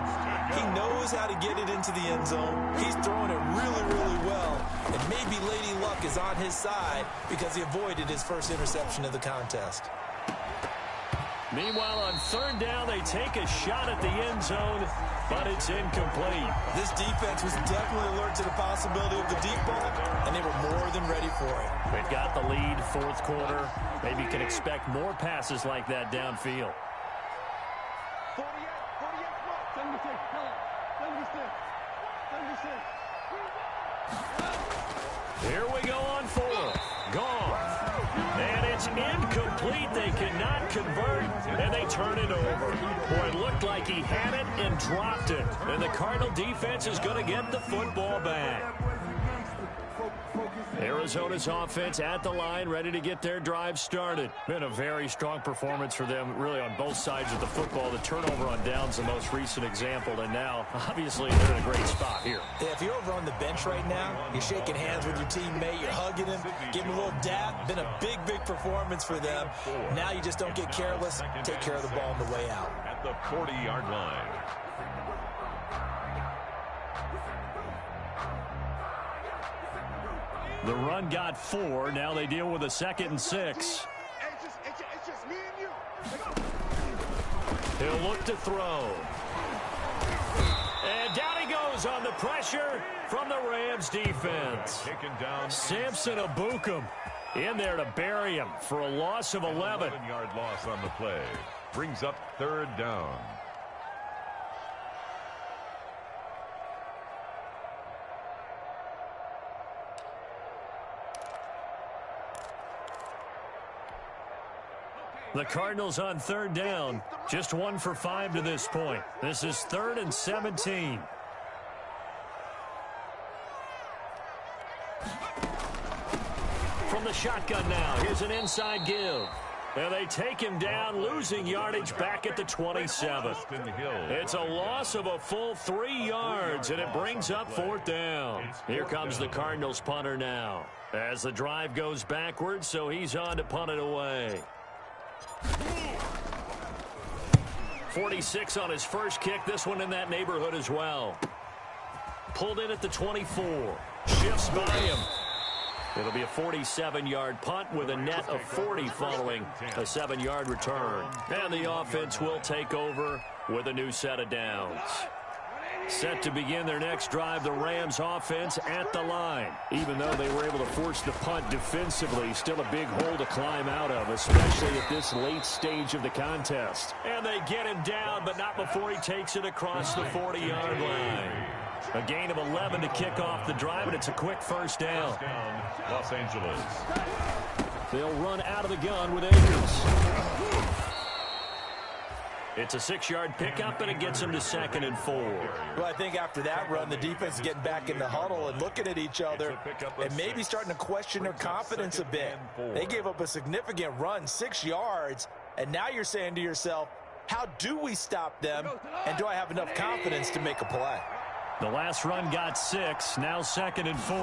He knows how to get it into the end zone. He's throwing it really, really well. And maybe Lady Luck is on his side because he avoided his first interception of the contest. Meanwhile, on 3rd down, they take a shot at the end zone, but it's incomplete. This defense was definitely alert to the possibility of the deep ball, and they were more than ready for it. They've got the lead, 4th quarter. Maybe you can expect more passes like that downfield. 76. Here we go on 4th. Goff. And it's incomplete. They cannot convert, and they turn it over. Boy, it looked like he had it and dropped it. And the Cardinal defense is going to get the football back. Arizona's offense at the line, ready to get their drive started. Been a very strong performance for them, really, on both sides of the football. The turnover on downs, the most recent example, and now, obviously, they're in a great spot here. Yeah, if you're over on the bench right now, you're shaking hands with your teammate, you're hugging him, giving him a little dap. Been a big, big performance for them. Now you just don't get careless. Take care of the ball on the way out. At the 40-yard line. The run got 4. Now they deal with a 2nd and 6. It's just me and you. He'll look to throw. And down he goes on the pressure from the Rams defense. Samson Abukum in there to bury him for a loss of 11. 11-yard loss on the play. Brings up 3rd down. The Cardinals on 3rd down, just 1 for 5 to this point. This is 3rd and 17. From the shotgun now, here's an inside give. And they take him down, losing yardage back at the 27. It's a loss of a full 3 yards, and it brings up 4th down. Here comes the Cardinals punter now. As the drive goes backwards, so he's on to punt it away. 46 on his first kick. This one in that neighborhood as well. Pulled in at the 24. Shifts by him. It'll be a 47-yard punt with a net of 40 following a 7-yard return. And the offense will take over with a new set of downs. Set to begin their next drive, the Rams offense at the line. Even though they were able to force the punt defensively, still a big hole to climb out of, especially at this late stage of the contest. And they get him down, but not before he takes it across the 40-yard line. A gain of 11 to kick off the drive, and it's a quick 1st down. Los Angeles. They'll run out of the gun with Akers. It's a 6-yard pickup, and it gets them to 2nd and 4. Well, I think after that run, the defense is getting back in the huddle and looking at each other and maybe starting to question their confidence a bit. They gave up a significant run, 6 yards, and now you're saying to yourself, How do we stop them, and do I have enough confidence to make a play? The last run got 6, now 2nd and 4.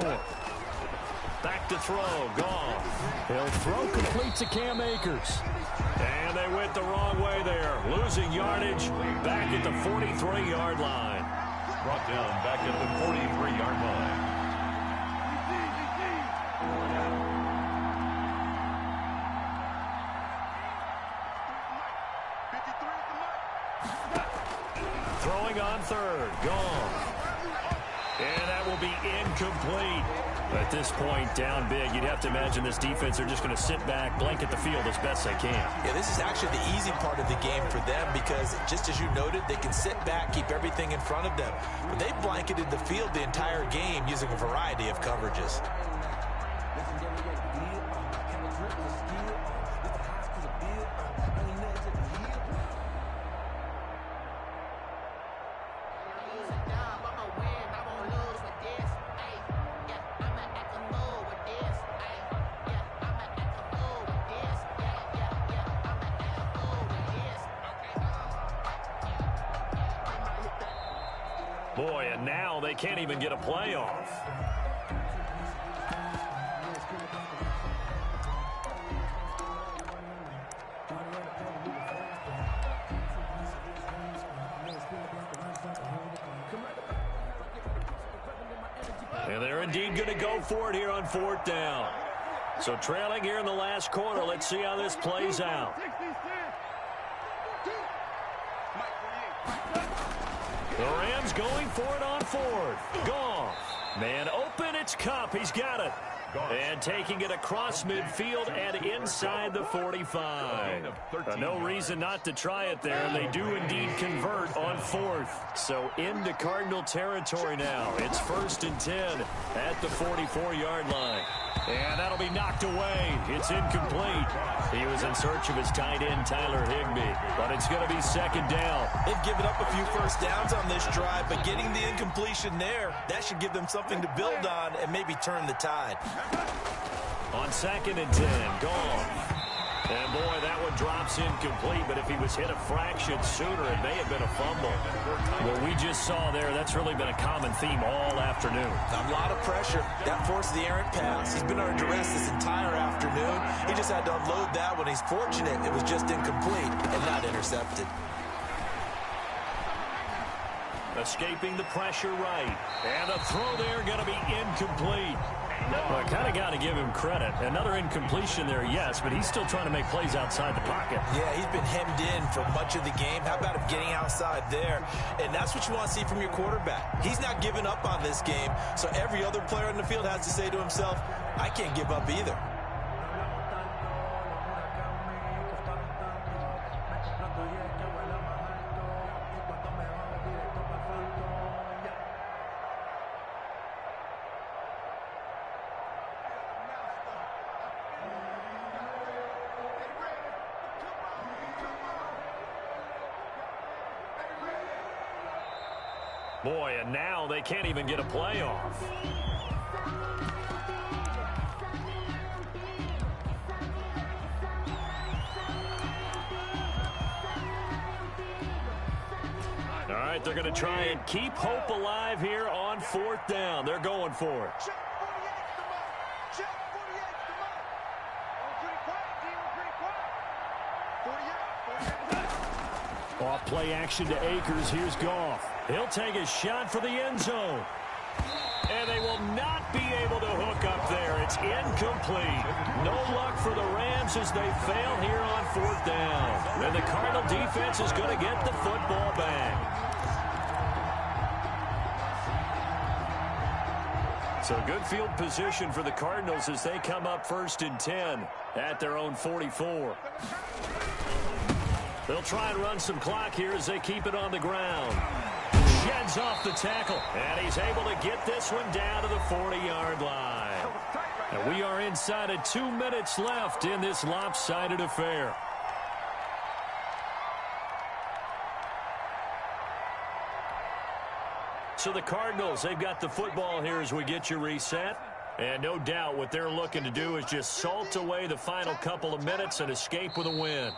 Back to throw, gone. He'll throw complete to Cam Akers. And they went the wrong way there, losing yardage back at the 43-yard line. Brought down back at the 43-yard line. Throwing on 3rd, gone. And that will be incomplete. At this point, down big, you'd have to imagine this defense are just going to sit back, blanket the field as best they can. Yeah, this is actually the easy part of the game for them because, just as you noted, they can sit back, keep everything in front of them. But they blanketed the field the entire game using a variety of coverages. Boy, and now they can't even get a playoff. And they're indeed going to go for it here on 4th down. So trailing here in the last quarter, let's see how this plays out. The Rams going for it on 4th. Goff. Man open, it's Kupp. He's got it. And taking it across midfield and inside the 45. No reason not to try it there, and they do indeed convert on 4th. So into Cardinal territory now. It's 1st and 10 at the 44-yard line. And that'll be knocked away. It's incomplete. He was in search of his tight end, Tyler Higbee. But it's going to be 2nd down. They've given up a few first downs on this drive, but getting the incompletion there, that should give them something to build on and maybe turn the tide. On 2nd and 10, Goff. And boy, that one drops incomplete, but if he was hit a fraction sooner, it may have been a fumble. What we just saw there, that's really been a common theme all afternoon. A lot of pressure. That forced the errant pass. He's been under duress this entire afternoon. He just had to unload that one. He's fortunate it was just incomplete and not intercepted. Escaping the pressure right. And the throw there going to be incomplete. Well, I kind of got to give him credit. Another incompletion there, yes, but he's still trying to make plays outside the pocket. Yeah, he's been hemmed in for much of the game. How about him getting outside there? And that's what you want to see from your quarterback. He's not giving up on this game, so every other player on the field has to say to himself, I can't give up either. Boy, and now they can't even get a playoff. All right, they're going to try and keep hope alive here on 4th down. They're going for it. Off play action to Akers. Here's Goff. He'll take a shot for the end zone. And they will not be able to hook up there. It's incomplete. No luck for the Rams as they fail here on 4th down. And the Cardinal defense is going to get the football back. So good field position for the Cardinals as they come up 1st and 10 at their own 44. They'll try and run some clock here as they keep it on the ground. Sheds off the tackle, and he's able to get this one down to the 40-yard line. And we are inside of 2 minutes left in this lopsided affair. So the Cardinals, they've got the football here as we get you reset. And no doubt what they're looking to do is just salt away the final couple of minutes and escape with a win.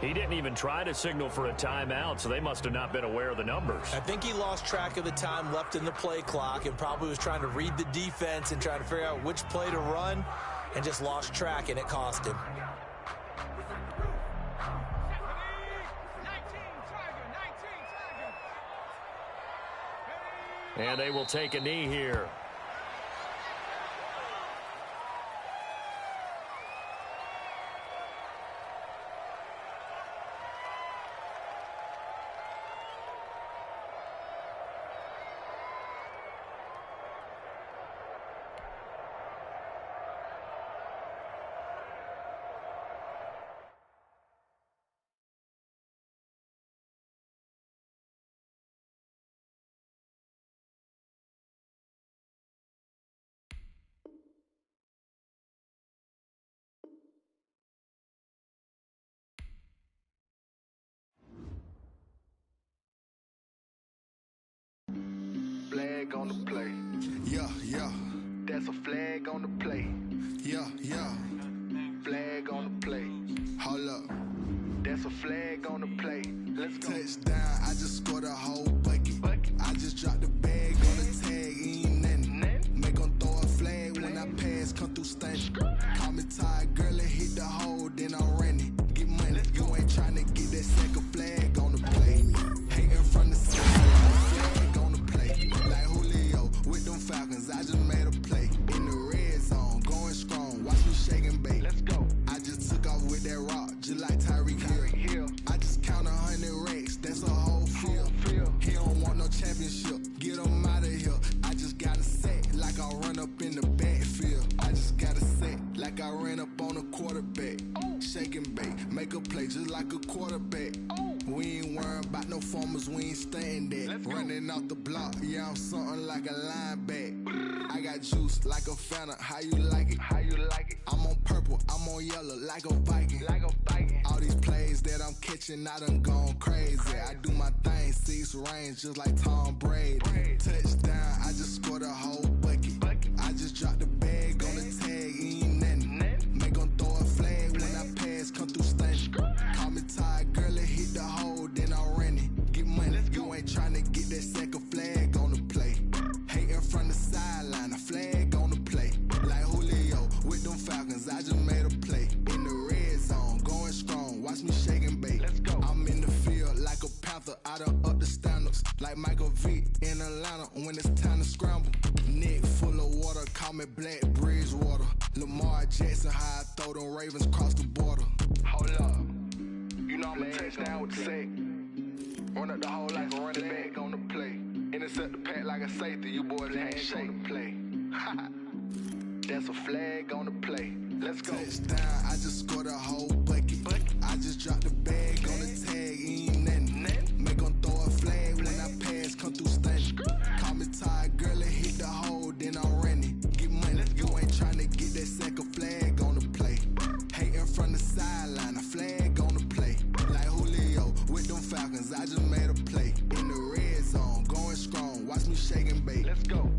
He didn't even try to signal for a timeout, so they must have not been aware of the numbers. I think he lost track of the time left in the play clock and probably was trying to read the defense and trying to figure out which play to run and just lost track, and it cost him. And they will take a knee here. Flag on the play. Yeah, yeah. That's a flag on the play. Yeah, yeah. Flag on the play. Hold up. That's a flag on the play. Let's go. Touchdown, I just scored a whole bucket. I just dropped the bag on the tag, ain't nothing. Make them throw a flag when I pass, come through stunning. Call me tired, girl, and hit the hole, then I'm running. Get money, you ain't trying to get that second flag on the play. Hating from the side, flag on the play. Like Julio with them Falcons, I just made a play. In the red zone, going strong, watch me shake and bake. Let's go. I just took off with that rock, just like Tyreek Hill. I just count 100 racks, that's a whole field. He don't want no championship, get him out of here. I just got a set, like I run up in the backfield. I just got a set, like I ran up on a quarterback. Shake and bake, make a play just like a quarterback. We ain't worrying about no formers, we ain't staying there. Running off the block, yeah, I'm something like a linebacker. I got juice like a Fanta, how you like it? How you like it? I'm on purple, I'm on yellow, like a Viking. Like a Viking. All these plays that I'm catching, I done gone crazy. I do my thing, 6 range, just like Tom Brady. Touchdown, I just scored a whole bucket. I just dropped the bag on the tag, ain't nothing. Make them throw a flag when I pass, come through stunning. Call me tired, girl, and hit the hole, then I'm running. Get money, you ain't trying to get that second flag on the play. Hating from the sideline, a flag on the play. Like Julio with them Falcons, I just made a play. In the red zone, going strong, watch me shake and bake. Let's go. I'm in the field like a Panther, I done up the standards. Like Michael Vick in Atlanta when it's time to scramble. Neck full of water, call me Black Bridgewater. Lamar Jackson, how I throw them Ravens cross the border. Hold up. You know I'm a touchdown with the sack. Run up the hole like a running back on the play. Intercept the pack like a safety, you boys ain't shake the play. That's a flag on the play. Let's go. Touchdown, I just scored a whole bucket. I just dropped the bag on the tag, ain't nothing. Make them throw a flag when I pass, come through stunning. Call me tired, girl, and hit the hole, then I'm running. Get money, you ain't trying to get that second flag on the play. Hating from the sideline, a flag on the play. Like Julio with them Falcons, I just made a play. In the red zone, going strong, watch me shake and bake. Let's go.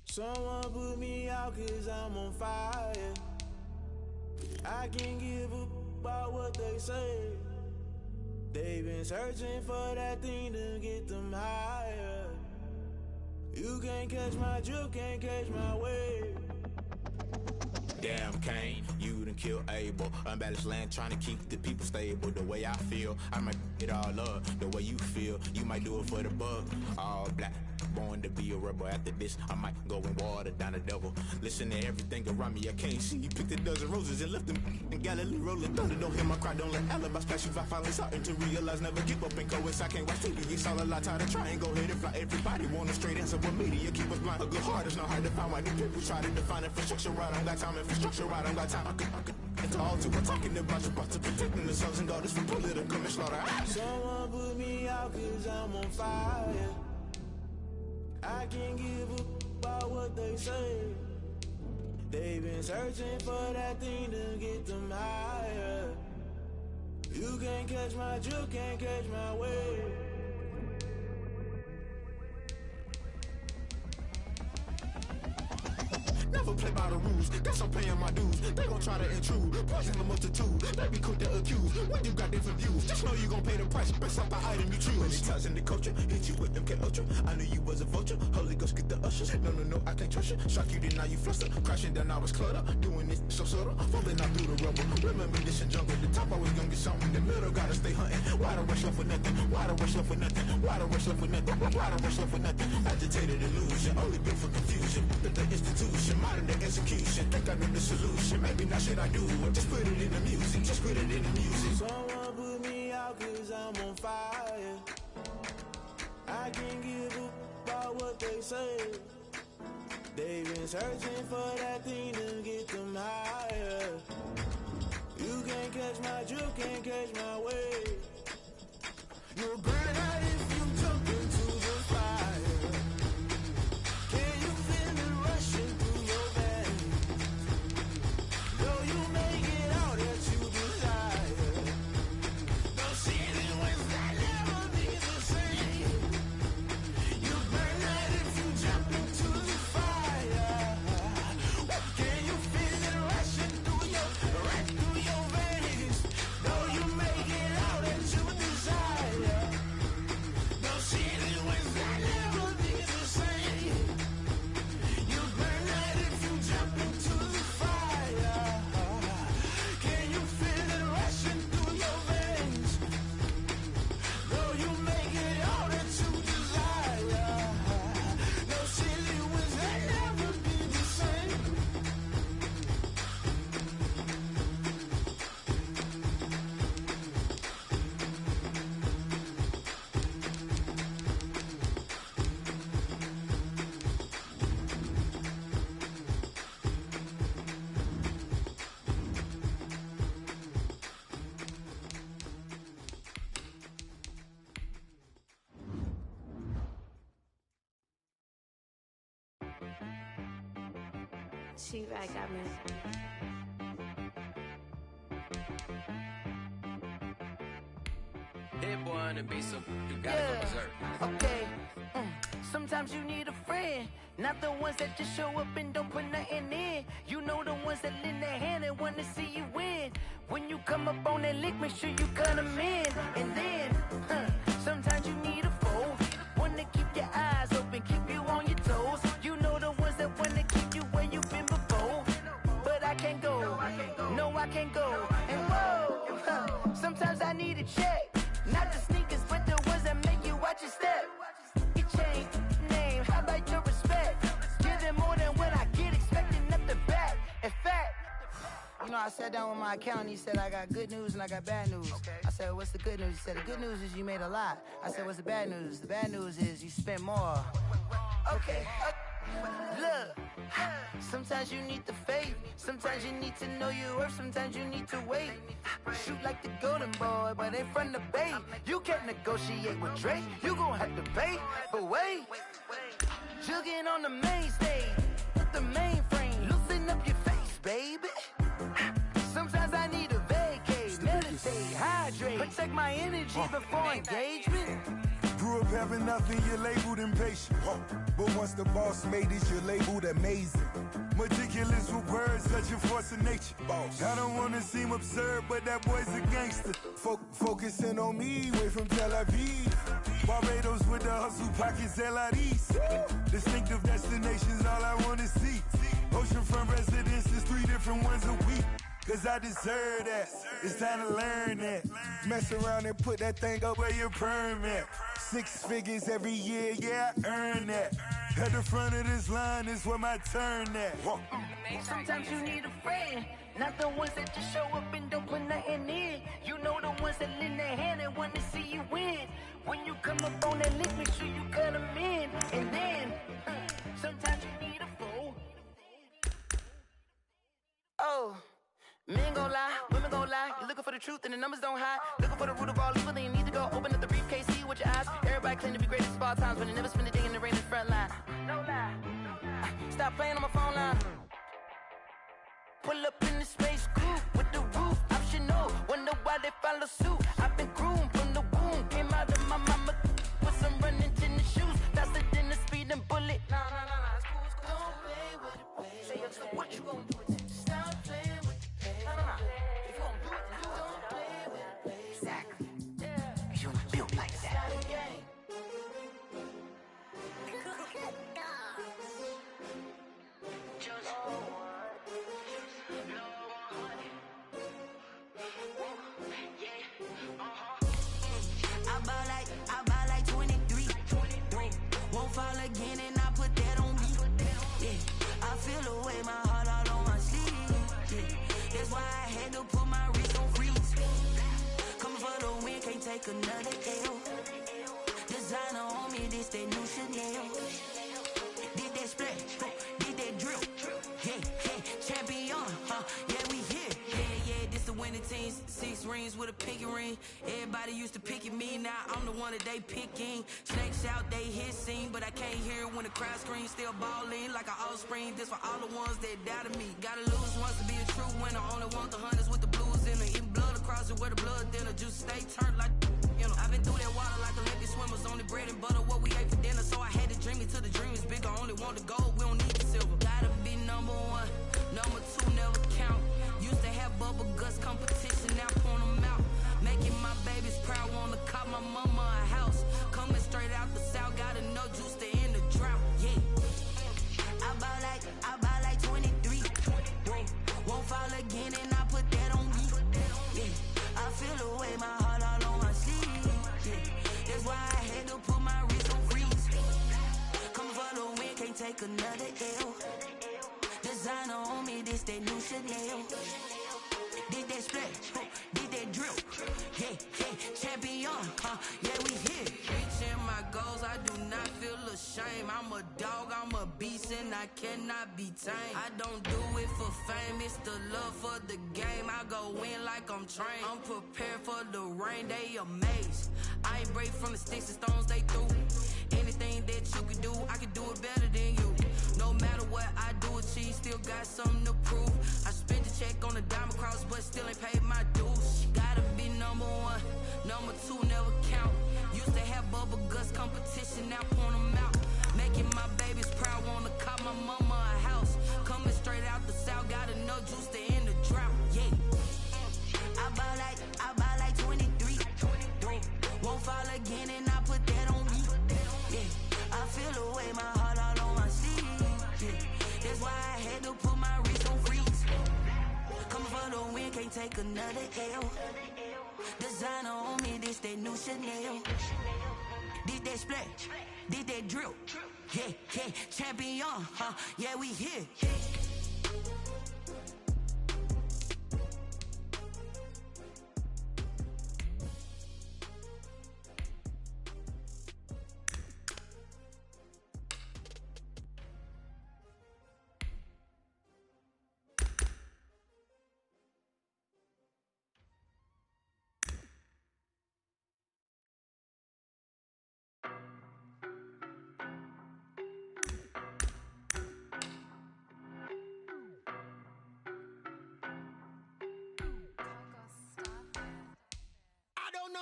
Someone put me out cause I'm on fire. I can't give up about what they say. They've been searching for that thing to get them higher. You can't catch my drift, can't catch my wave. Damn, Kane, you done killed Abel. Unbalanced land, trying to keep the people stable. The way I feel, I might it all up. The way you feel, you might do it for the buck. All black, born to be a rebel. After this, I might go and water down the devil. Listen to everything around me, I can't see. You picked a dozen roses and left them in Galilee rolling thunder. Don't hear my cry, don't let alibis pass you. I finally starting to realize, never give up and coincide. Can't watch TV, it's all a lot. Tired of trying, go ahead and fly. Everybody want a straight answer with media. Keep us blind, a good heart is not hard to find. Why these people try to define infrastructure right? I don't got time, infrastructure right, I don't got time. I could into all two. I'm talking about you, about to protecting the sons and daughters from political and slaughter. Someone put me out cause I'm on fire. I can't give up about what they say. They've been searching for that thing to get them higher. You can't catch my drift, can't catch my wave. Never don't play by the rules. Guess I'm paying my dues. They gon' try to intrude, poison the multitude. They be quick to accuse when you got different views. Just know you gon' pay the price based off the item you choose. Many times in the culture, hit you with MK Ultra. I knew you was a vulture. Holy Ghost get the ushers. No, I can't trust you. Shock you, then now you fluster. Crashing down, I was clutter. Doing this so subtle, falling out through the rubble. Remember this in jungle. The top I was gonna get something. The middle gotta stay hunting. Why the rush left for nothing? Why the rush left for nothing? Why the rush left for nothing? Why the rush left for nothing? Agitated illusion, only built for confusion. The institution, modern day execution. Think I know the solution. Maybe not shit I do. Just put it in the music. Just put it in the music. Someone put me out 'cause I'm on fire. I can't give up about what they say. They've been searching for that thing to get them higher. You can't catch my drift, can't catch my wave. You'll burn out if you jump into the fire. Can you feel it rushing through your veins? Though you make it all that you desire. No ceiling when that never be the same. You burn out if you jump into the fire. Can you feel it rushing through your veins? Though you make it all that you desire. No ceiling when that never be the same. You burn out if you jump into the fire. Can you feel it rushing through your veins? Though you make it all that you desire. No silly winds that never be the same. She-Rag got me. Hit boy on the beat, so you gotta go berserk. Okay. Sometimes you need a friend, not the ones that just show up and don't put nothing in. You know the ones that lend their hand and want to see you win. When you come up on that lick, make sure you cut them in. And then, sometimes you need a foe, one to keep your eyes open, keep you on your toes. You know the ones that want to keep you where you've been before. But I can't go, no I can't go. And whoa, sometimes I need a check, not the sneakers, but the ones that make you watch your step. Your chain, name, how about your respect? Give them more than what I get, expecting nothing back. In fact, you know, I sat down with my accountant, he said I got good news and I got bad news. I said, what's the good news? He said, the good news is you made a lot. I said, what's the bad news? The bad news is you spent more. Okay, look, sometimes you need the faith, sometimes you need to know your worth, sometimes you need to wait. Shoot like the golden boy, but ain't from the bay. You can't negotiate with Drake, you gon' have to pay. But wait, jugging on the main stage, with the mainframe, loosen up your face, baby. Sometimes I need a vacate, meditate, hydrate, protect my energy before engagement. Grew up having nothing, you're labeled impatient. But once the boss made it, you're labeled amazing. Meticulous with words, such a force of nature. I don't wanna seem absurd, but that boy's a gangster. Focusing on me, way from Tel Aviv. Barbados with the hustle pockets, LIDs. Distinctive destinations, all I wanna see. Oceanfront residences, 3 different ones a week. Cause I deserve that, it's time to learn that. Mess around and put that thing up where your permit. 6 figures every year, yeah, I earn that. At the front of this line is where my turn at. Sometimes you need a friend, not the ones that just show up and don't put nothing in. You know the ones that lend their hand and want to see you win. When you come up on that list, make sure you cut them in. And then, sometimes you need a fool. Oh. Men gon' lie, women gon' lie. You're looking for the truth and the numbers don't hide. Looking for the root of all evil, then you need to go open up the briefcase, see with your eyes. Everybody claim to be greatest of all times, but they never spend a day in the rain in the front line. No lie. Stop playing on my phone line. Pull up in the space coupe with the roof optional. Wonder why they follow suit. I've been groomed from the womb. Came out of my mama with some running tennis shoes. Faster than the speeding bullet. No, it's cool. Don't play with it, play. away my heart all on my sleeve. Yeah. That's why I had to put my wrist on freeze. Coming for the win, can't take another L. Designer on me, this that new Chanel. Did that splash, did that drill. Yeah, champion, yeah, we here. Yeah, this the winning team. 6 rings with a pinky ring. Everybody used to picking me, now I'm the one that they picking. Snakes out, they hit scene, but I can't hear it when the crowd screams. Still balling like an offspring. This for all the ones that doubted me. Gotta lose once to be a true winner. Only want the hunters with the blues in it. Eating blood across it where the blood dinner. Juice stay turned like, you know. I've been through that water like Olympic swimmers. Only bread and butter, what we ate for dinner. So I had to dream it till the dream is bigger. Only want the gold, we don't need the silver. Gotta be number 1, number 2 never count. Used to have bubble guts competition, now point them out. Making my babies proud, wanna cop my mama a house. Coming straight out the south, gotta know juice to end the drought. Yeah, I bought like 23. Won't fall again and I put that on me. Yeah, I feel the way my heart all on my sleeve. Yeah, that's why I had to put my wrist on freeze. Coming for the win, can't take another L. Designer on me, this that new Chanel. Did that splash, did that drill. Yeah, champion, yeah, we here. Reaching my goals, I do not feel ashamed. I'm a dog, I'm a beast, and I cannot be tamed. I don't do it for fame, it's the love for the game. I go in like I'm trained. I'm prepared for the rain, they amazed. I ain't break from the sticks and stones they threw. Anything that you can do, I can do it better than you. No matter what I do achieve, still got something to prove. I spent the check on the diamond cross, but still ain't paid my dues. Gotta be number 1, number 2 never count. Used to have bubble guts competition, now point them out. Making my babies proud, wanna cop my mama a house. Coming straight out the south, gotta know juice to end the drought. Yeah, I bought like 23. Won't fall again and I put that on me. Yeah, I feel the way my heart all on my sleeve. Yeah, that's why I had to put my wrist on freeze. Coming for the win, can't take another L. Designer on me, this that new Chanel. Did that splash, did that drill. Yeah, champion, yeah, we here.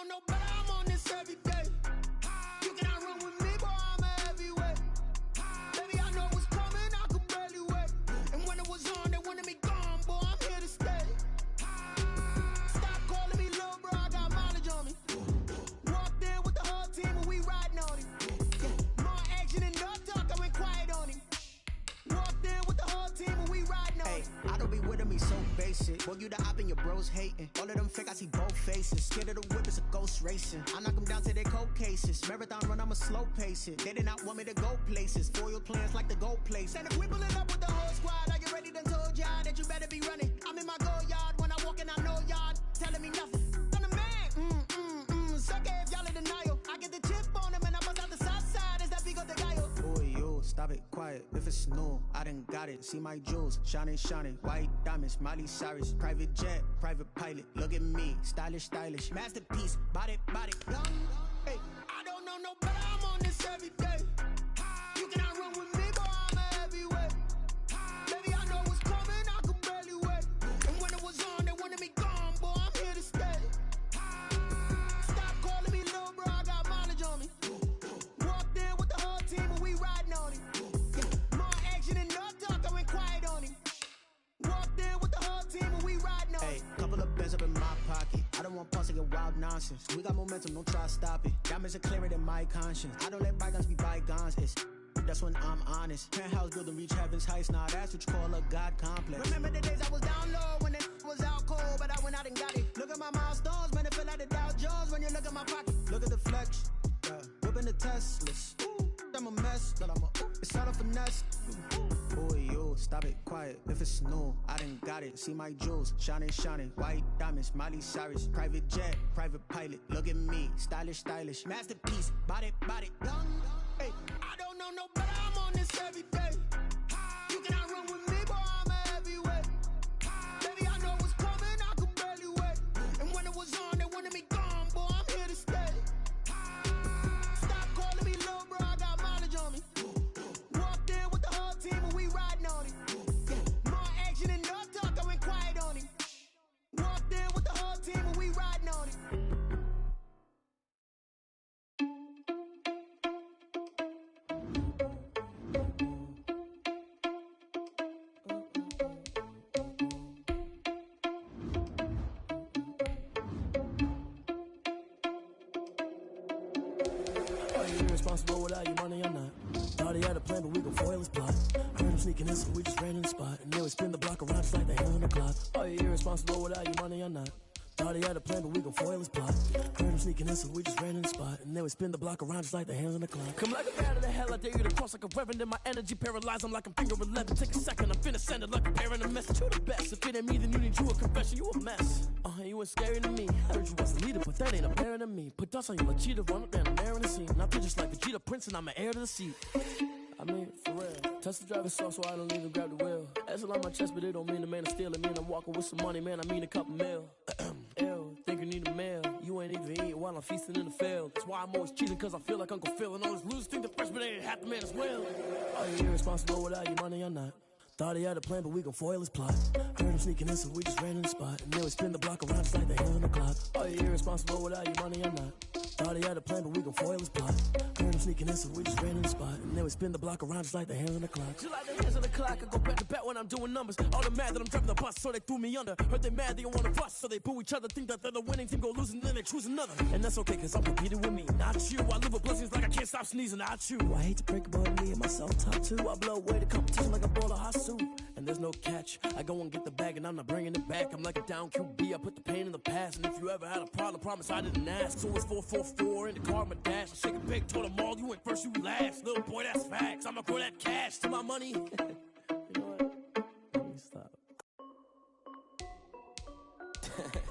No, but I'm on this every day. You cannot run with me, boy, I'm a heavyweight. Baby, I know what's coming, I could barely wait. And when it was on, they wanted me gone, boy, I'm here to stay. Stop calling me little bro, I got mileage on me. Walked in with the whole team and we riding on him. More action and no talk, I went quiet on him. Walked in with the whole team and we riding on him. I don't be with him, he's so basic. Boy, you the op and your bros hating. All of them fake, I see both faces. Scared of the whip, it's a ghost racing. I knock them down to their cold cases. Marathon run, I'ma slow pace it. They did not want me to go places. Foil plans like the gold place. And if we pulling up with the whole squad, are you ready? Done told y'all that you better be running. I'm in my go yard when I walk in, I know y'all telling me nothing. I'm the man, suck it if y'all in denial. I get the chip on them and I bust out the south side. Is that Vigo de Gallo? Boy, yo, stop it, quiet. If it's new, I done got it. See my jewels, shining, white diamonds, Miley Cyrus, private jet, private pilot. Look at me, stylish, masterpiece, body, young. Hey, I don't know no better, I'm on this every day. You cannot run with me, boy, I'm a heavyweight. Baby, I know what's coming, I could barely wait. And when it was on, they wanted me gone, boy, I'm here to stay. Stop calling me little bro, I got mileage on me. Walked in with the whole team and we riding on him. More action and no talk, I went quiet on him. Walked in with the whole team and we riding on him. Hey, couple of bands up in my pocket. I don't want pulse your wild nonsense. We got momentum, don't try to stop it. Diamonds are clearer than my conscience. I don't let bygones be bygones. That's when I'm honest. Penthouse building, reach heaven's heights. Nah, that's what you call a God complex. Remember the days I was down low when it was out cold, but I went out and got it. Look at my milestones, man, it feel like the Dow Jones when you look at my pocket. Look at the flex, whipping the Teslas. I'm a mess. It's all a finesse. Boy, you stop it, quiet. If it's new, I done got it. See my jewels, shining, shining. White diamonds, Miley Cyrus. Private jet, private pilot. Look at me, stylish, stylish. Masterpiece, body, body. Hey, I don't know no better. I'm on this every day. You cannot run with me, boy. I'm a heavyweight. Baby, I know what's coming. I could barely wait. And when it was on, they wanted me gone, boy. I'm here to stay. Stop calling me little bro. I got mileage on me. Walked in with the whole team and we riding on it. More action and no talk. I went quiet on him. Walked in with the whole team and we riding on it. Are you irresponsible without your money or not? Thought he had a plan, but we gon' foil his plot. Heard him sneaking in, so we just ran in the spot. And then we spin the block around just like the hand on the clock. Are you irresponsible without your money or not? Thought he had a plan, but we gon' foil his plot. Heard him sneaking in, so we just ran in the spot. And then we spin the block around just like the hands on the clock. Come like a bat of the hell, I dare you to cross like a reverend. In my energy paralyzed, I'm like I'm finger 11. Take a second, I'm finna send it like a parent a message to the best. If it ain't me, then you need you a confession, you a mess. You ain't scary to me. Heard you was a leader, but that ain't apparent to me. Put dust on you like cheetah, run up down the air in the scene. Now I just like Vegeta Prince, and I'm an heir to the seat. I mean, for real. Touch the driver's soft, so I don't even grab the wheel. That's on my chest, but it don't mean the man is stealing. Mean I'm walking with some money, man. I mean a couple mil. Ew, think you need a meal. You ain't even eating while I'm feasting in the field. That's why I'm always cheating, cause I feel like Uncle Phil. And all those losers think the freshman ain't half the man as well. Are you irresponsible without your money or not? Thought he had a plan, but we gon' foil his plot. Heard him sneaking in, so we just ran in the spot. And then we spin the block around just like the hand on the clock. Are you irresponsible without your money or not? Thought he had a plan, but we gon' foil his plot. Heard him sneaking in, so we just ran in the spot. And then we spin the block around just like the hands on the clock. Just like the hands on the clock, I go back to back when I'm doing numbers. All the mad that I'm driving the bus, so they threw me under. Heard they mad, they don't wanna bust, so they boo each other. Think that they're the winning team, go losing, then they choose another. And that's okay, cause I'm competing with me, not you. I live with blessings like I can't stop sneezing, not you. I hate to break it, but me and myself top two. I blow away the competition like a bowl of hot soup. And there's no catch. I go and get the bag and I'm not bringing it back. I'm like a down QB, I put the pain in the past. And if you ever had a problem, promise I didn't ask. So it's 444 in the car, my dash. I shake a big, told them all, you went first, you last. Little boy, that's facts. I'ma throw that cash to my money. You know what? Let me stop.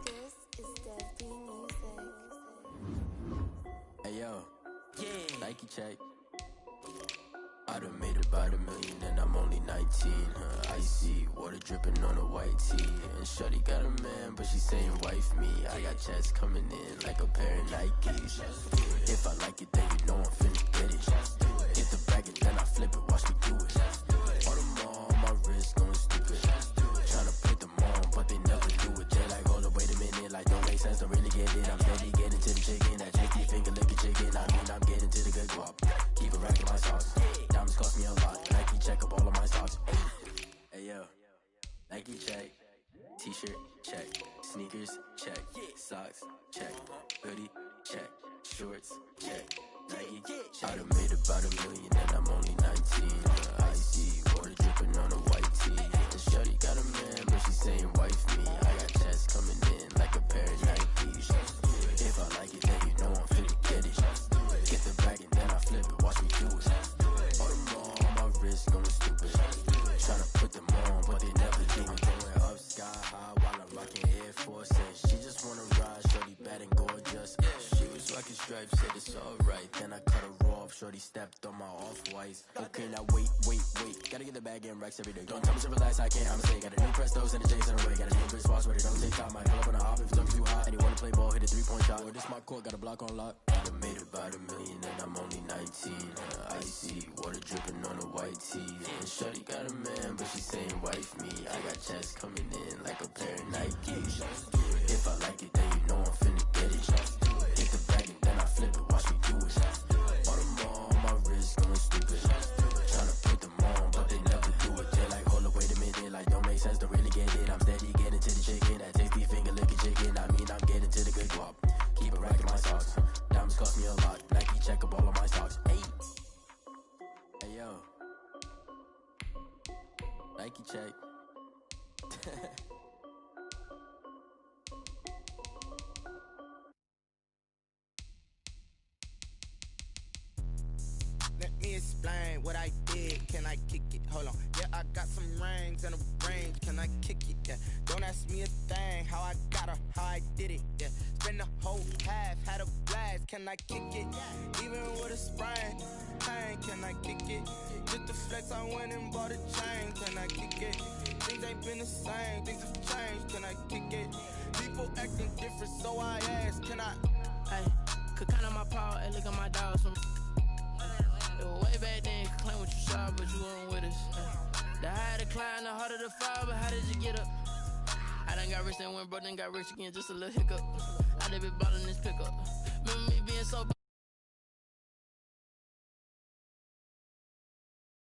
This is Dev Music. Hey yo, yeah. Nike check. I done made about $1 million and I'm only 19. Icy water dripping on a white tee. And shorty got a man, but she saying wife me. I got checks coming in like a pair of Nikes. If I like it, then you know I'm finna get it. Get the bag and then I flip it, watch me do it. All them on my wrist going stupid. Tryna put them on, but they never do it. They like, hold up, wait a minute, like don't make sense, don't really get it. I'm steady getting to the chicken, that chicky finger licking chicken. I mean, I'm getting to the good guap. Keep it racking my sauce. Diamonds cost me a lot. Nike check up all of my stocks. Hey yo, Nike check. T-shirt check. Sneakers check. Socks check. Hoodie check. Shorts check. Nike check. I done made about $1 million and I'm only 19. Icy water dripping on a white tee. And shorty got a man, but she saying wife me. I got checks coming in like a pair of Nikes. If I like it, then you know I'm finna get it. Get the bag and then I flip it, watch me do it. All them on my wrist going stupid. Tryna put them on, but they never do it. Going up sky high while I'm rocking Air Forces. She just wanna ride, shorty bad and gorgeous. She was rocking stripes, said it's alright. Then I cut her off, shorty stepped on my off-whites. Okay, now wait. Gotta get the bag and racks every day. Don't tell me to relax, I can't, I'ma say. Got a new Prestos and the J's in the way. Got a new Chris Foss, but it don't take time. I pull up on the hop if it's looking too hot. And you wanna play ball, hit a 3-point shot. Or this my court, got a block on lock. I done made about $1 million and I'm only 19. Icy water dripping on a white tee. And shorty got a man, but she saying wife me. I got checks coming in like a pair of Nikes. If I like it, then you know I'm finna get it. Get the bag and then I flip it, watch me do it. All them on my wrist going stupid. Tryna put them on, but they never do it. They like, hold up, wait a minute, like don't make sense, don't really get it. I'm steady getting to the chicken, that tasty finger licking chicken. I mean, I'm getting to the good guap. Keep it racking my socks. Diamonds cost me a lot. Nike check up all of my stocks. Hey yo, Nike check. Let me me explain what I did. Can I kick it? Hold on. Yeah, I got some rings and a range. Can I kick it? Yeah. Don't ask me a thing. How I got her, how I did it. Yeah. Spend the whole half, had a blast. Can I kick it? Even with a sprain. Pain, can I kick it? Just the flex, I went and bought a chain. Can I kick it? Things ain't been the same. Things have changed. Can I kick it? People acting different, so I ask. Can I? Hey, could count on my power and look at my dogs from. It was way back then, could claim what you saw, but you weren't with us. The higher the climb, the harder the fall, but how did you get up? I done got rich and went broke, then got rich again, just a little hiccup. I done been ballin' this pickup. Remember me being so